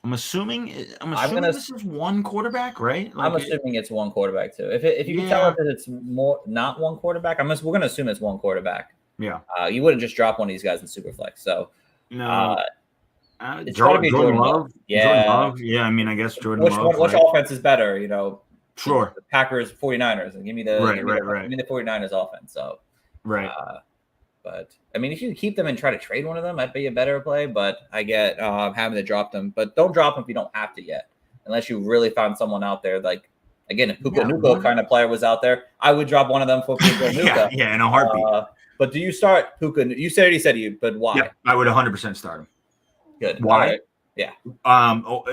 I'm assuming this is one quarterback, right? I'm assuming it's one quarterback too. If you can tell us that it's not one quarterback, we're going to assume it's one quarterback. Yeah. You wouldn't just drop one of these guys in Superflex. So no. Jordan Love. Yeah. Jordan Love. Yeah, I mean, I guess Jordan Love. Which offense is better? Sure. The Packers, 49ers, and give me the right. Give me the 49ers offense. So right. But I mean, if you keep them and try to trade one of them, that'd be a better play. But I get having to drop them. But don't drop them if you don't have to yet, unless you really found someone out there. Like again, if Puka Nuka kind of player was out there, I would drop one of them for Puka Nuka. Yeah, in a heartbeat. But do you start Puka? You said but why? Yeah, I would 100% start him. Good. Why? Right. Yeah.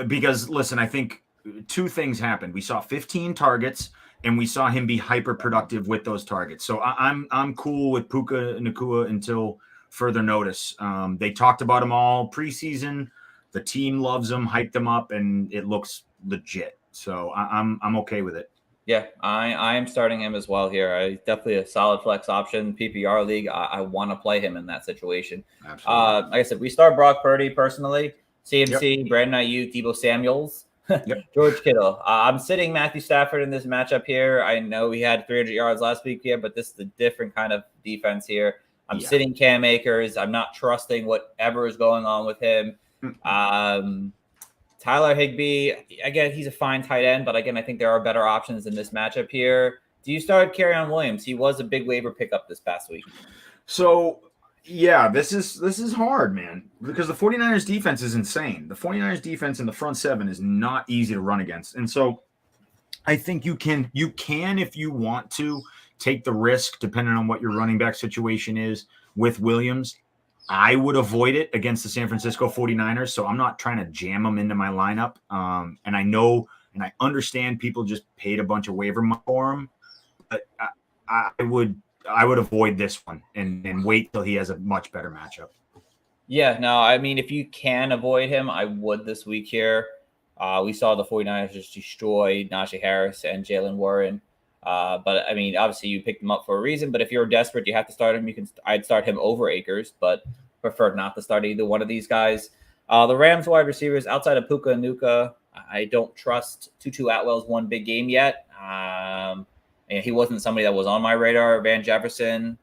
Because listen, I think 2 things happened. We saw 15 targets, and we saw him be hyper productive with those targets. So I'm cool with Puka Nacua until further notice. They talked about him all preseason. The team loves him, hyped him up, and it looks legit. So I'm okay with it. Yeah, I am starting him as well here. Definitely a solid flex option. PPR league, I want to play him in that situation. Absolutely. Like I said, we start Brock Purdy personally. CMC, Brandon Ayuk, Deebo Samuels, George Kittle. I'm sitting Matthew Stafford in this matchup here. I know he had 300 yards last week here, but this is a different kind of defense here. I'm sitting Cam Akers. I'm not trusting whatever is going on with him. Tyler Higbee, again, he's a fine tight end, but again, I think there are better options in this matchup here. Do you start Kerryon Williams? He was a big waiver pickup this past week. So, yeah, this is hard, man, because the 49ers defense is insane. The 49ers defense in the front 7 is not easy to run against. And so I think you can, if you want to, take the risk, depending on what your running back situation is with Williams. I would avoid it against the San Francisco 49ers, so I'm not trying to jam them into my lineup. And I know and I understand people just paid a bunch of waiver money for him, but I would avoid this one and wait till he has a much better matchup. Yeah, no, I mean, if you can avoid him, I would this week here. We saw the 49ers just destroy Najee Harris and Jalen Warren. But I mean, obviously you picked him up for a reason, but if you're desperate, you have to start him. I'd start him over Akers, but prefer not to start either one of these guys. The Rams wide receivers outside of Puka and Nuka, I don't trust Tutu Atwell's one big game yet. And he wasn't somebody that was on my radar. Van Jefferson,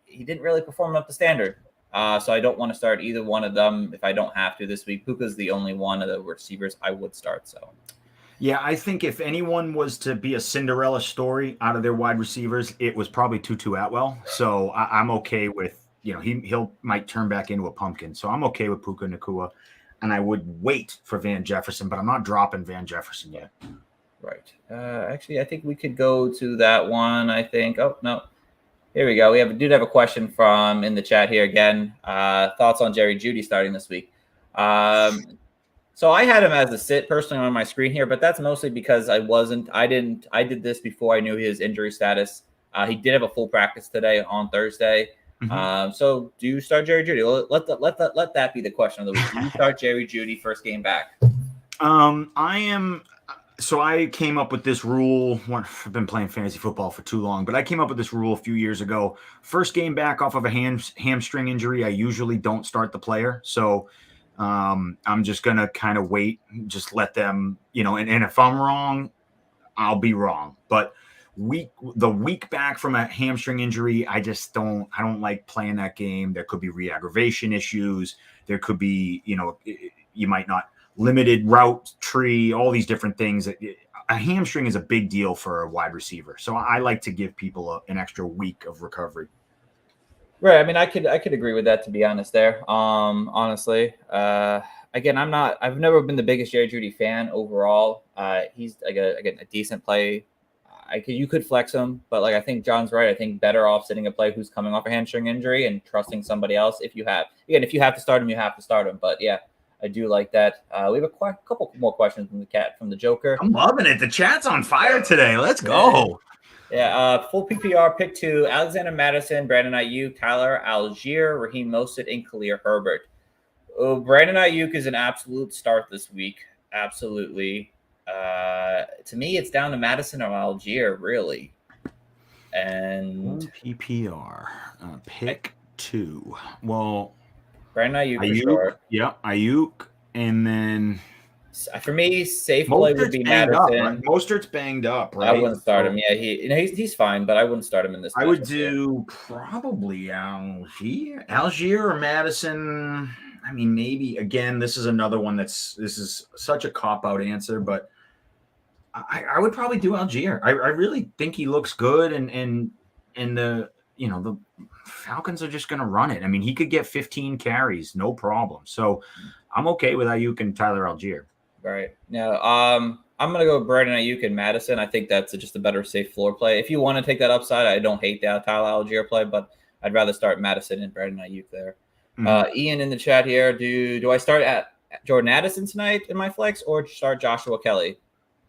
he didn't really perform up to standard. So I don't want to start either one of them if I don't have to this week. Puka's the only one of the receivers I would start. So. Yeah, I think if anyone was to be a Cinderella story out of their wide receivers, it was probably Tutu Atwell. So I'm okay with, he'll might turn back into a pumpkin. So I'm okay with Puka Nacua, and I would wait for Van Jefferson, but I'm not dropping Van Jefferson yet. Right. Actually, I think we could go to that one. I think. Oh no, here we go. We have a question from in the chat here again. Thoughts on Jerry Jeudy starting this week? So I had him as a sit personally on my screen here, but that's mostly because I did this before I knew his injury status. He did have a full practice today on Thursday. Mm-hmm. So do you start Jerry Jeudy? Let that be the question of the week. Do you start Jerry Jeudy first game back? I came up with this rule. I've been playing fantasy football for too long, but I came up with this rule a few years ago. First game back off of a hamstring injury, I usually don't start the player. So I'm just going to kind of wait, just let them, and if I'm wrong, I'll be wrong. But the week back from a hamstring injury, I don't like playing that game. There could be re-aggravation issues. There could be, you might not limited route tree, all these different things. A hamstring is a big deal for a wide receiver. So I like to give people an extra week of recovery. Right. I mean, I could agree with that, to be honest there. Honestly, again, I've never been the biggest Jerry Jeudy fan overall. He's a decent play. You could flex him, but I think John's right. I think better off sitting a play who's coming off a hamstring injury and trusting somebody else. If you have to start him, you have to start him. But yeah, I do like that. We have a couple more questions from the Joker. I'm loving it. The chat's on fire today. Let's go. Yeah. Full PPR pick 2: Alexander Mattison, Brandon Ayuk, Tyler Algier, Raheem Mostert, and Khalil Herbert. Oh, Brandon Ayuk is an absolute start this week. Absolutely. To me, it's down to Madison or Algier, really. And PPR pick 2. Well, Brandon Ayuk for sure. Yeah, Ayuk, and then for me, safe play would be Madison. Right? Mostert's banged up, right? I wouldn't start him. Yeah, he's fine, but I wouldn't start him in this. I would do probably Algier or Madison. I mean, maybe again, this is another one this is such a cop-out answer, but I would probably do Algier. I really think he looks good, and the Falcons are just going to run it. I mean, he could get 15 carries, no problem. So I'm okay with Ayuk and Tyler Algier. Right. Now, I'm going to go Brandon Ayuk and Madison. I think that's just a better safe floor play. If you want to take that upside, I don't hate that Tyler Algier play, but I'd rather start Madison and Brandon Ayuk there. Ian in the chat here, do I start at Jordan Addison tonight in my flex or start Joshua Kelly?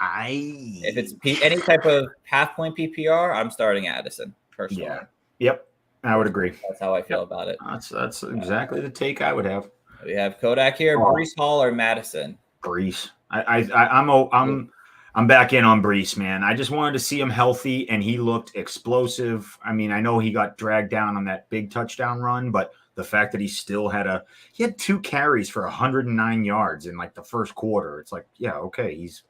If it's any type of half point PPR, I'm starting Addison personally. Yeah. Yep. I would agree. That's how I feel about it. That's exactly the take I would have. We have Kodak here, Breece Hall or Madison. Breece. I'm back in on Breece, man. I just wanted to see him healthy, and he looked explosive. I mean, I know he got dragged down on that big touchdown run, but the fact that he still had 2 carries for 109 yards in the first quarter, it's okay, he's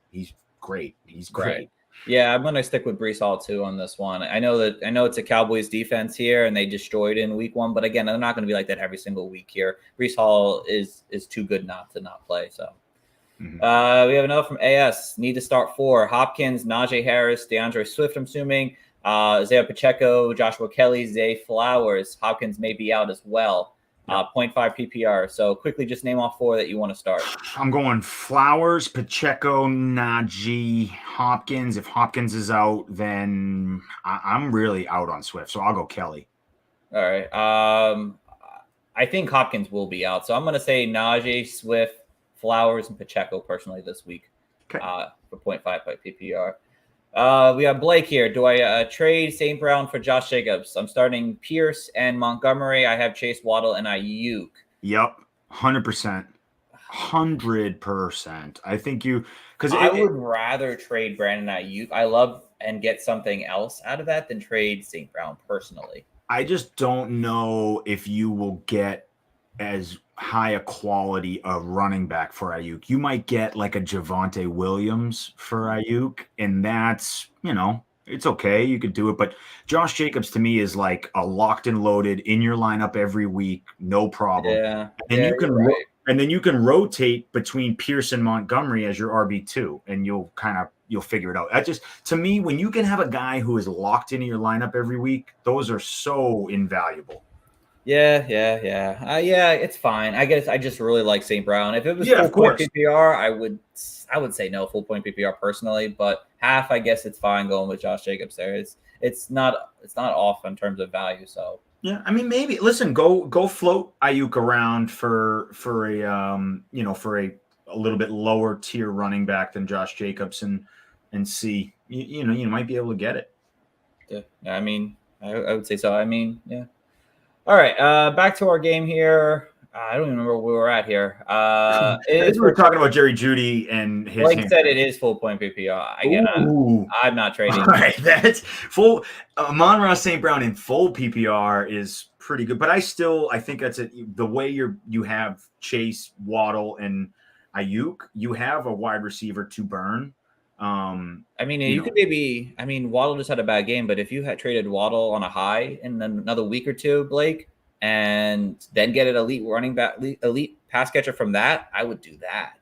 great. He's great. Right. Yeah, I'm going to stick with Breece Hall too on this one. I know it's a Cowboys defense here, and they destroyed in week 1. But again, they're not going to be like that every single week here. Breece Hall is too good not to not play. So we have another from AS. Need to start 4: Hopkins, Najee Harris, DeAndre Swift. I'm assuming Isaiah Pacheco, Joshua Kelly, Zay Flowers. Hopkins may be out as well. 0.5 PPR. So quickly, just name all 4 that you want to start. I'm going Flowers, Pacheco, Najee, Hopkins. If Hopkins is out, then I'm really out on Swift. So I'll go Kelly. All right. I think Hopkins will be out. So I'm going to say Najee, Swift, Flowers, and Pacheco personally this week. Okay. For 0.5 PPR. We have Blake here. Do I trade St. Brown for Josh Jacobs? I'm starting Pierce and Montgomery. I have Chase Waddle and Ayuk. Yep, 100%. 100%. I think because I would rather trade Brandon Ayuk. I love and get something else out of that than trade St. Brown personally. I just don't know if you will get as high a quality of running back for Ayuk. You might get like a Javonte Williams for Ayuk, and that's, it's okay. You could do it. But Josh Jacobs to me is like a locked and loaded in your lineup every week, no problem. Yeah. And then you can rotate between Pierce and Montgomery as your RB2, and you'll figure it out. To me, when you can have a guy who is locked into your lineup every week, those are so invaluable. Yeah. It's fine. I guess I just really like St. Brown. If it was full point PPR, I would say no full point PPR personally, but half, I guess it's fine going with Josh Jacobs there. It's not off in terms of value. So yeah, I mean, maybe listen, go float Ayuk around for a little bit lower tier running back than Josh Jacobs and see, you might be able to get it. Yeah, I mean, I would say so. I mean, yeah. All right, back to our game here. I don't even remember where we were at here. We were talking about Jerry Jeudy and his. Like said, it is full point PPR. Again, I'm not trading. All right, that's full. Amon-Ra St. Brown in full PPR is pretty good, but I think that's it. The way you have Chase, Waddle, and Ayuk, you have a wide receiver to burn. I mean, you could maybe. I mean, Waddle just had a bad game, but if you had traded Waddle on a high in another week or two, Blake, and then get an elite running back, elite pass catcher from that, I would do that.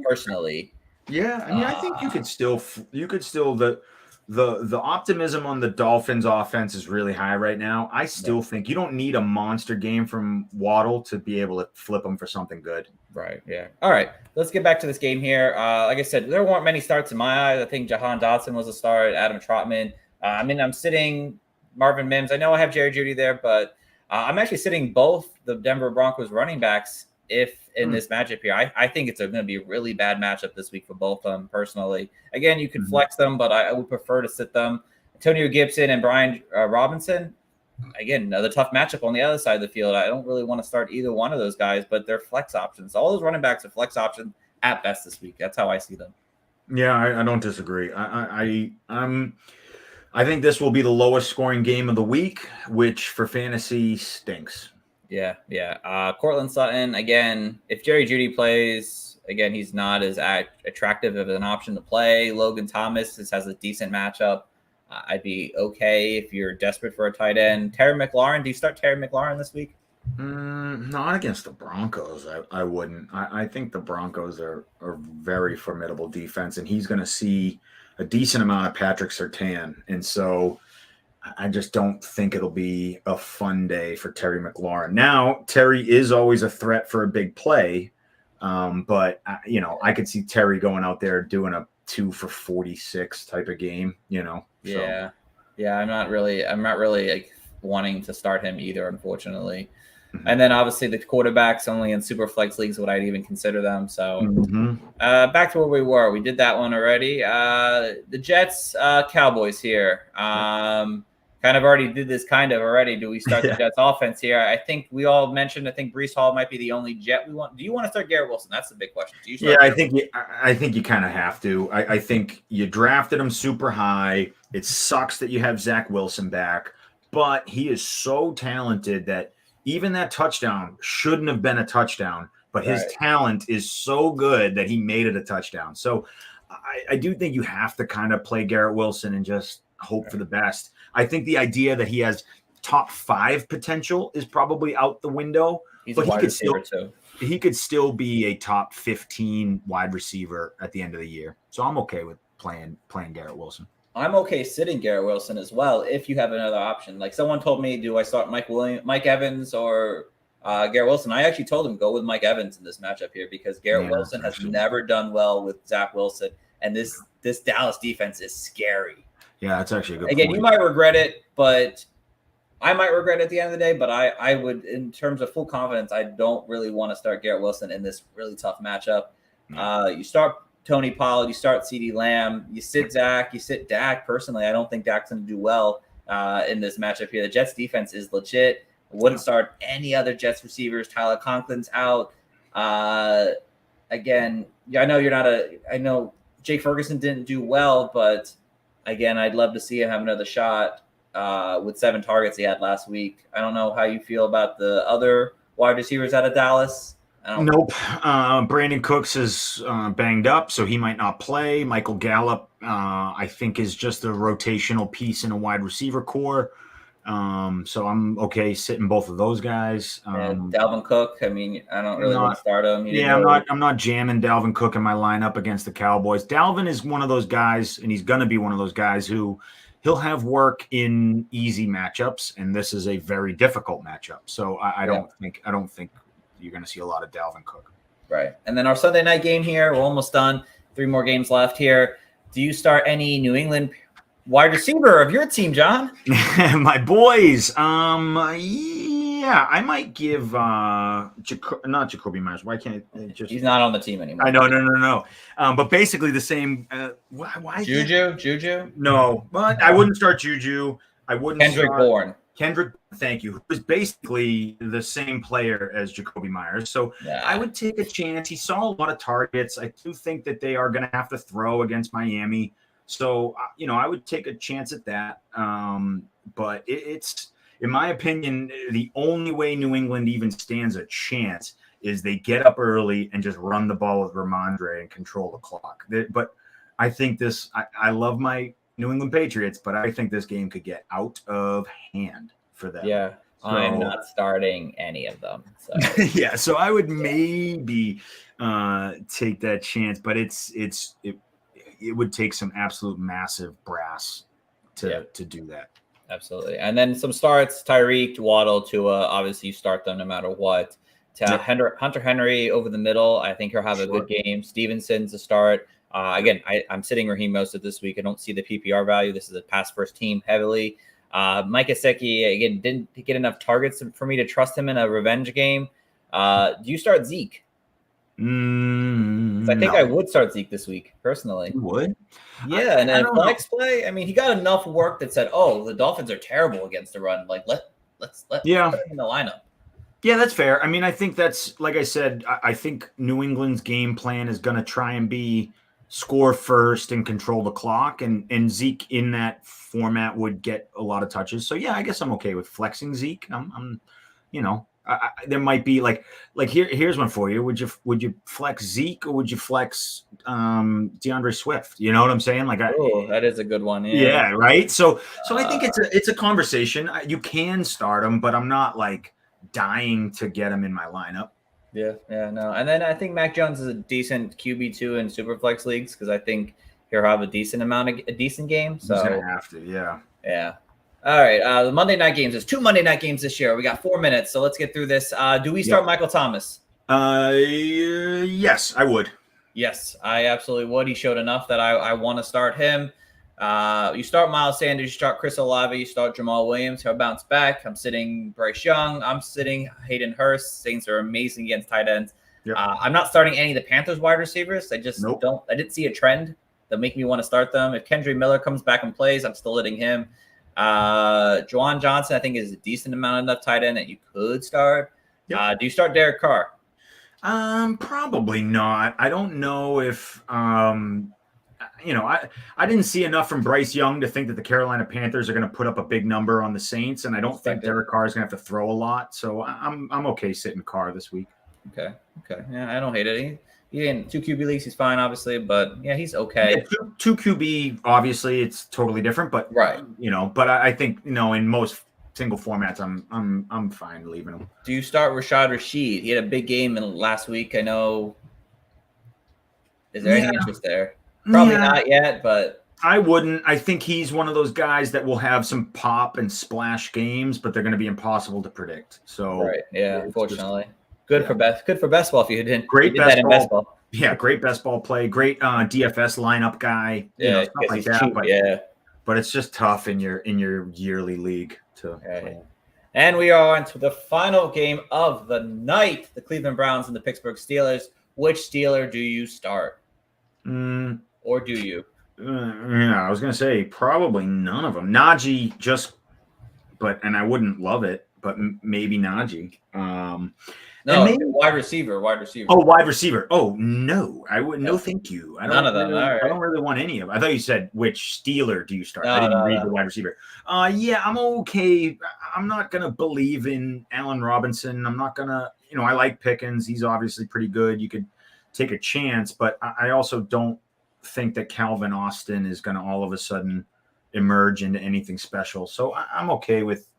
Personally. Yeah, I mean, I think you could still the optimism on the Dolphins offense is really high right now. I still think you don't need a monster game from Waddle to be able to flip them for something good. Right. Yeah. All right. Let's get back to this game here. Like I said, there weren't many starts in my eyes. I think Jahan Dotson was a start. Adam Trotman. I mean, I'm sitting Marvin Mims. I know I have Jerry Jeudy there, but I'm actually sitting both the Denver Broncos running backs if in this matchup here. I think it's going to be a really bad matchup this week for both of them personally. Again, you can flex them, but I would prefer to sit them. Antonio Gibson and Brian Robinson. Again, another tough matchup on the other side of the field. I don't really want to start either one of those guys, but they're flex options. All those running backs are flex options at best this week. That's how I see them. Yeah, I don't disagree. I think this will be the lowest scoring game of the week, which for fantasy stinks. Yeah. Cortland Sutton, again, if Jerry Jeudy plays, again, he's not as attractive of an option to play. Logan Thomas has a decent matchup. I'd be okay if you're desperate for a tight end. Terry McLaurin, do you start Terry McLaurin this week? Not against the Broncos. I wouldn't. I think the Broncos are very formidable defense, and he's going to see a decent amount of Patrick Surtain. And so I just don't think it'll be a fun day for Terry McLaurin. Now, Terry is always a threat for a big play, but, I could see Terry going out there doing a 2 for 46 type of game, So. Yeah. I'm not really like wanting to start him either, unfortunately. And then obviously the quarterbacks only in super flex leagues would I even consider them. So back to where we were. We did that one already. The Jets, Cowboys here. Kind of already did this already. Do we start the Jets offense here? I think we all mentioned, I think Breece Hall might be the only Jet we want. Do you want to start Garrett Wilson? That's the big question. Do you start I think you kind of have to. I think you drafted him super high. It sucks that you have Zach Wilson back, but he is so talented that even that touchdown shouldn't have been a touchdown, but his talent is so good that he made it a touchdown. So I do think you have to kind of play Garrett Wilson and just hope for the best. I think the idea that he has top 5 potential is probably out the window. He's a wide receiver too. He could still be a top 15 wide receiver at the end of the year. So I'm okay with playing Garrett Wilson. I'm okay sitting Garrett Wilson as well if you have another option. Like someone told me, do I start Mike Evans or Garrett Wilson? I actually told him go with Mike Evans in this matchup here because Garrett Wilson has never done well with Zach Wilson, and this Dallas defense is scary. Yeah, that's actually a good Again, point. you might regret it, but I might regret it at the end of the day. But I would, in terms of full confidence, I don't really want to start Garrett Wilson in this really tough matchup. You start Tony Pollard, you start CeeDee Lamb, you sit Zach, you sit Dak. Personally, I don't think Dak's going to do well in this matchup here. The Jets defense is legit. I wouldn't start any other Jets receivers. Tyler Conklin's out. Again, I know you're not I know Jake Ferguson didn't do well, but again, I'd love to see him have another shot with 7 targets he had last week. I don't know how you feel about the other wide receivers out of Dallas. Nope. Brandon Cooks is banged up, so he might not play. Michael Gallup, I think, is just a rotational piece in a wide receiver core. So I'm okay sitting both of those guys. And Dalvin Cook, I mean, I don't really want to start him. I'm not jamming Dalvin Cook in my lineup against the Cowboys. Dalvin is one of those guys, and he's going to be one of those guys who he'll have work in easy matchups, and this is a very difficult matchup. So I don't think you're going to see a lot of Dalvin Cook. Right. And then our Sunday night game here, we're almost done. 3 more games left here. Do you start any New England wide receiver of your team, John? My boys. Yeah, I might give not Jacoby Myers. Why can't it just? He's not on the team anymore. I know, no. But basically the same. Why? Juju? No, but I wouldn't start Juju. I wouldn't. Kendrick, thank you. Who is basically the same player as Jacoby Myers. So I would take a chance. He saw a lot of targets. I do think that they are going to have to throw against Miami. So, I would take a chance at that. But it's, in my opinion, the only way New England even stands a chance is they get up early and just run the ball with Ramondre and control the clock. But I think this. I love my New England Patriots, but I think this game could get out of hand for them. Yeah, So, I'm not starting any of them. So yeah, so I would maybe take that chance, but it would take some absolute massive brass to do that. Absolutely. And then some starts: Tyreek, Waddle, Tua. Obviously, you start them no matter what. Hunter Henry over the middle. I think he'll have a good game. Stevenson's a start. Again, I'm sitting Raheem most of this week. I don't see the PPR value. This is a pass first team heavily. Mike Gesicki, again, didn't get enough targets for me to trust him in a revenge game. Do you start Zeke? I think I would start Zeke this week, personally. You would? Yeah, and then flex play. I mean, he got enough work that said, "Oh, the Dolphins are terrible against the run. Like, let's put him in the lineup." Yeah, that's fair. I mean, I think that's, like I said, I think New England's game plan is going to try and be score first and control the clock, and Zeke in that format would get a lot of touches. So yeah, I guess I'm okay with flexing Zeke. I'm there might be like here's one for you. Would you flex Zeke or would you flex DeAndre Swift? You know what I'm saying? Like, that is a good one. Yeah, right. So I think it's a conversation. You can start him, but I'm not like dying to get him in my lineup. Yeah, no. And then I think Mac Jones is a decent QB2 in Superflex leagues because I think he'll have a decent game. So he's gonna have to, yeah. All right. The Monday night games. There's 2 Monday night games this year. We got 4 minutes, so let's get through this. Do we start Michael Thomas? Yes, I would. Yes, I absolutely would. He showed enough that I want to start him. You start Miles Sanders, you start Chris Olave, you start Jamal Williams. He'll bounce back. I'm sitting Bryce Young. I'm sitting Hayden Hurst. Saints are amazing against tight ends. Yep. I'm not starting any of the Panthers wide receivers. I just don't. I didn't see a trend that make me want to start them. If Kendry Miller comes back and plays, I'm still hitting him. Juwan Johnson, I think, is a decent amount enough tight end that you could start. Yep. Do you start Derek Carr? Probably not. I don't know if I didn't see enough from Bryce Young to think that the Carolina Panthers are going to put up a big number on the Saints, and I don't think Derek Carr is going to have to throw a lot. So I'm okay sitting Carr this week. Okay. Yeah, I don't hate it. He in 2 QB leagues, he's fine, obviously, but yeah, he's okay. Yeah, two QB, obviously, it's totally different, but right. But I think in most single formats, I'm fine leaving him. Do you start Rashad Rashid? He had a big game last week. I know. Is there any interest there? Probably not yet, but I wouldn't. I think he's one of those guys that will have some pop and splash games, but they're going to be impossible to predict. So right, yeah, unfortunately. Good for best ball if you didn't. Great you did best ball. Yeah, great best ball play. Great DFS lineup guy. Stuff like that. Cheap, but it's just tough in your yearly league to play. And we are on to the final game of the night: the Cleveland Browns and the Pittsburgh Steelers. Which Steeler do you start? Or do you? I was going to say probably none of them. Najee and I wouldn't love it, but maybe Najee. Wide receiver. Oh, wide receiver. Oh, no. I would. No, thank you. None of them. All right. I don't really want any of them. I thought you said which Steeler do you start? I didn't read the wide receiver. Yeah, I'm okay. I'm not going to believe in Allen Robinson. I'm not going to, I like Pickens. He's obviously pretty good. You could take a chance, but I also don't think that Calvin Austin is going to all of a sudden emerge into anything special. So I'm okay with,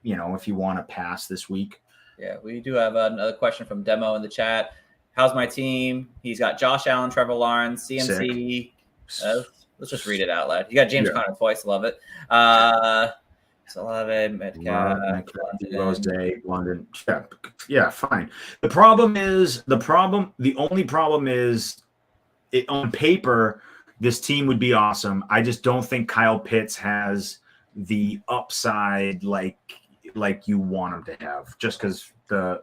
if you want to pass this week. Yeah, we do have another question from Demo in the chat. How's my team? He's got Josh Allen, Trevor Lawrence, CMC. Let's just read it out loud. You got James Conner twice. Love it. Olave, Metcalf, Day, London. Yeah, fine. The only problem is on paper, this team would be awesome. I just don't think Kyle Pitts has the upside like you want him to have, just because the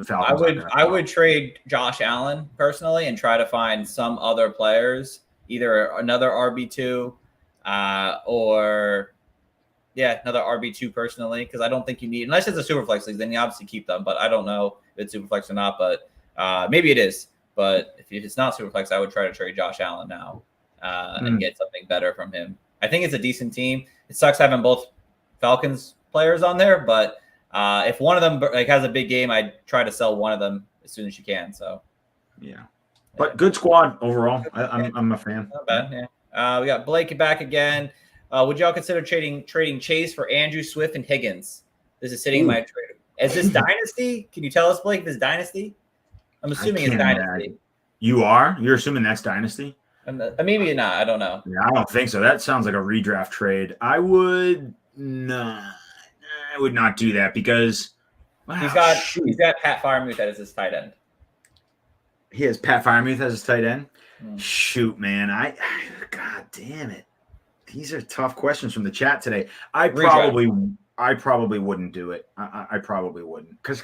Falcons. I would trade Josh Allen personally and try to find some other players, either another RB2 or another RB2 personally, because I don't think you need, unless it's a Superflex league, then you obviously keep them. But I don't know if it's Superflex or not, but maybe it is. But if it's not Superflex, I would try to trade Josh Allen now and get something better from him. I think it's a decent team. It sucks having both Falcons players on there, but if one of them has a big game, I'd try to sell one of them as soon as you can. So, yeah. But good squad overall. I'm a fan. Not bad. Yeah. We got Blake back again. Would y'all consider trading Chase for Andrew, Swift, and Higgins? This is sitting in my trade. Is this dynasty? Can you tell us, Blake, if this dynasty? I'm assuming it's dynasty. You're assuming that's dynasty? Maybe not. I don't know. Yeah, I don't think so. That sounds like a redraft trade. I would not do that because he's got Pat Freiermuth as his tight end. He has Pat Freiermuth as his tight end. Shoot, man. God damn it. These are tough questions from the chat today. I probably wouldn't do it. I probably wouldn't because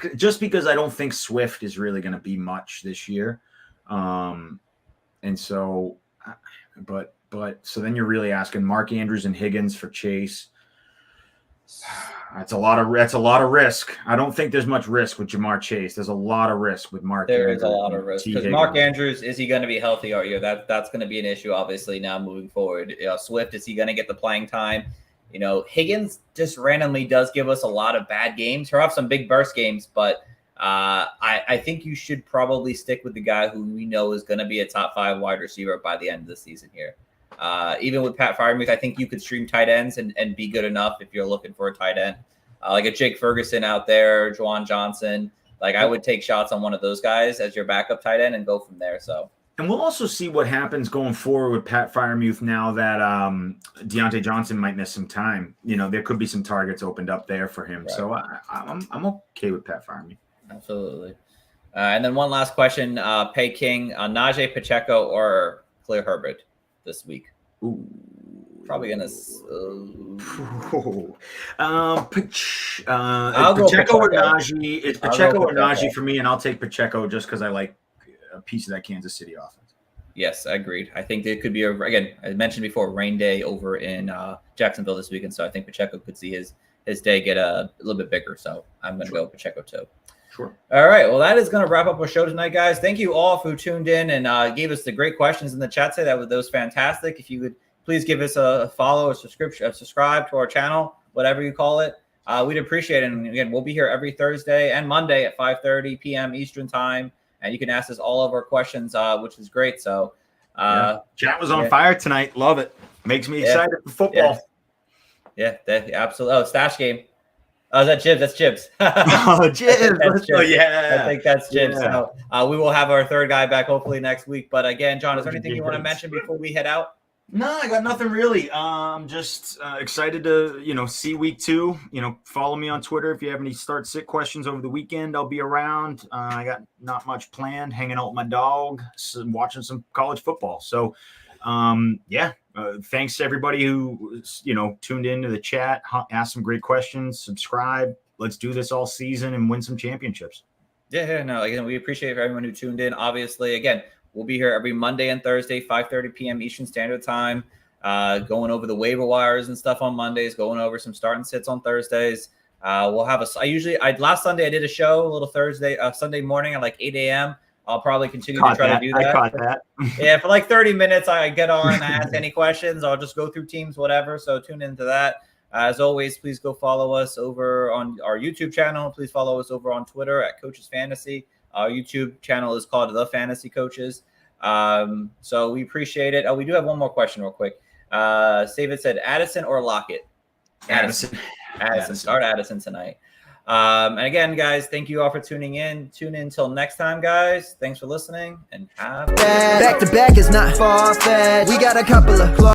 I don't think Swift is really going to be much this year. And so, but so then you're really asking Mark Andrews and Higgins for Chase. That's a lot of risk. I don't think there's much risk with Jamar Chase. There's a lot of risk with Mark. There is a lot of risk because Mark Andrews, is he going to be healthy all year? That's going to be an issue, obviously, now moving forward. Swift, is he going to get the playing time? Higgins just randomly does give us a lot of bad games. He'll have some big burst games, but I think you should probably stick with the guy who we know is going to be a top 5 wide receiver by the end of the season here. Even with Pat Freiermuth, I think you could stream tight ends and be good enough if you're looking for a tight end. Like a Jake Ferguson out there, Juwan Johnson. Like I would take shots on one of those guys as your backup tight end and go from there. And we'll also see what happens going forward with Pat Freiermuth now that Deontay Johnson might miss some time. There could be some targets opened up there for him. Right. So I'm okay with Pat Freiermuth. Absolutely. And then one last question, Pay King, Najee Pacheco or Khalil Herbert this week? Ooh. Probably gonna. Pacheco or Najee. It's Pacheco or Najee for me, and I'll take Pacheco just because I like a piece of that Kansas City offense. Yes, agreed. I think there could be again. I mentioned before, rain day over in Jacksonville this weekend, so I think Pacheco could see his day get a little bit bigger. So I'm gonna go Pacheco too. Sure. All right. Well, that is going to wrap up our show tonight, guys. Thank you all who tuned in and gave us the great questions in the chat today. That was fantastic. If you would please give us a follow, a subscribe to our channel, whatever you call it. We'd appreciate it. And again, we'll be here every Thursday and Monday at 5:30 p.m. Eastern time. And you can ask us all of our questions, which is great. So chat was on fire tonight. Love it. Makes me excited for football. Yeah, absolutely. Oh, stash game. Oh, is that Jibs? That's Jibs. Jibs. I think that's Jibs. Yeah. So we will have our third guy back hopefully next week. But again, John, is there anything you want to mention before we head out? No, I got nothing really. I'm just excited to, see week 2. Follow me on Twitter if you have any start-sit questions over the weekend. I'll be around. I got not much planned, hanging out with my dog, watching some college football. So, thanks to everybody who, tuned into the chat, asked some great questions, subscribe. Let's do this all season and win some championships. Yeah, no, again, we appreciate everyone who tuned in. Obviously, again, we'll be here every Monday and Thursday, 5:30 p.m. Eastern Standard Time, going over the waiver wires and stuff on Mondays, going over some start and sits on Thursdays. We'll have last Sunday I did a show, a little Sunday morning at like 8 a.m. I'll probably continue to try to do that. I caught that. Yeah, for like 30 minutes, I get on and ask any questions. I'll just go through teams, whatever. So tune into that. As always, please go follow us over on our YouTube channel. Please follow us over on Twitter at Coaches Fantasy. Our YouTube channel is called The Fantasy Coaches. So we appreciate it. Oh, we do have one more question real quick. David said, Addison or Lockett? Addison. Start Addison tonight. And again, guys, thank you all for tuning in. Tune in until next time, guys. Thanks for listening and have a back to back is not far-fetched. We got a couple of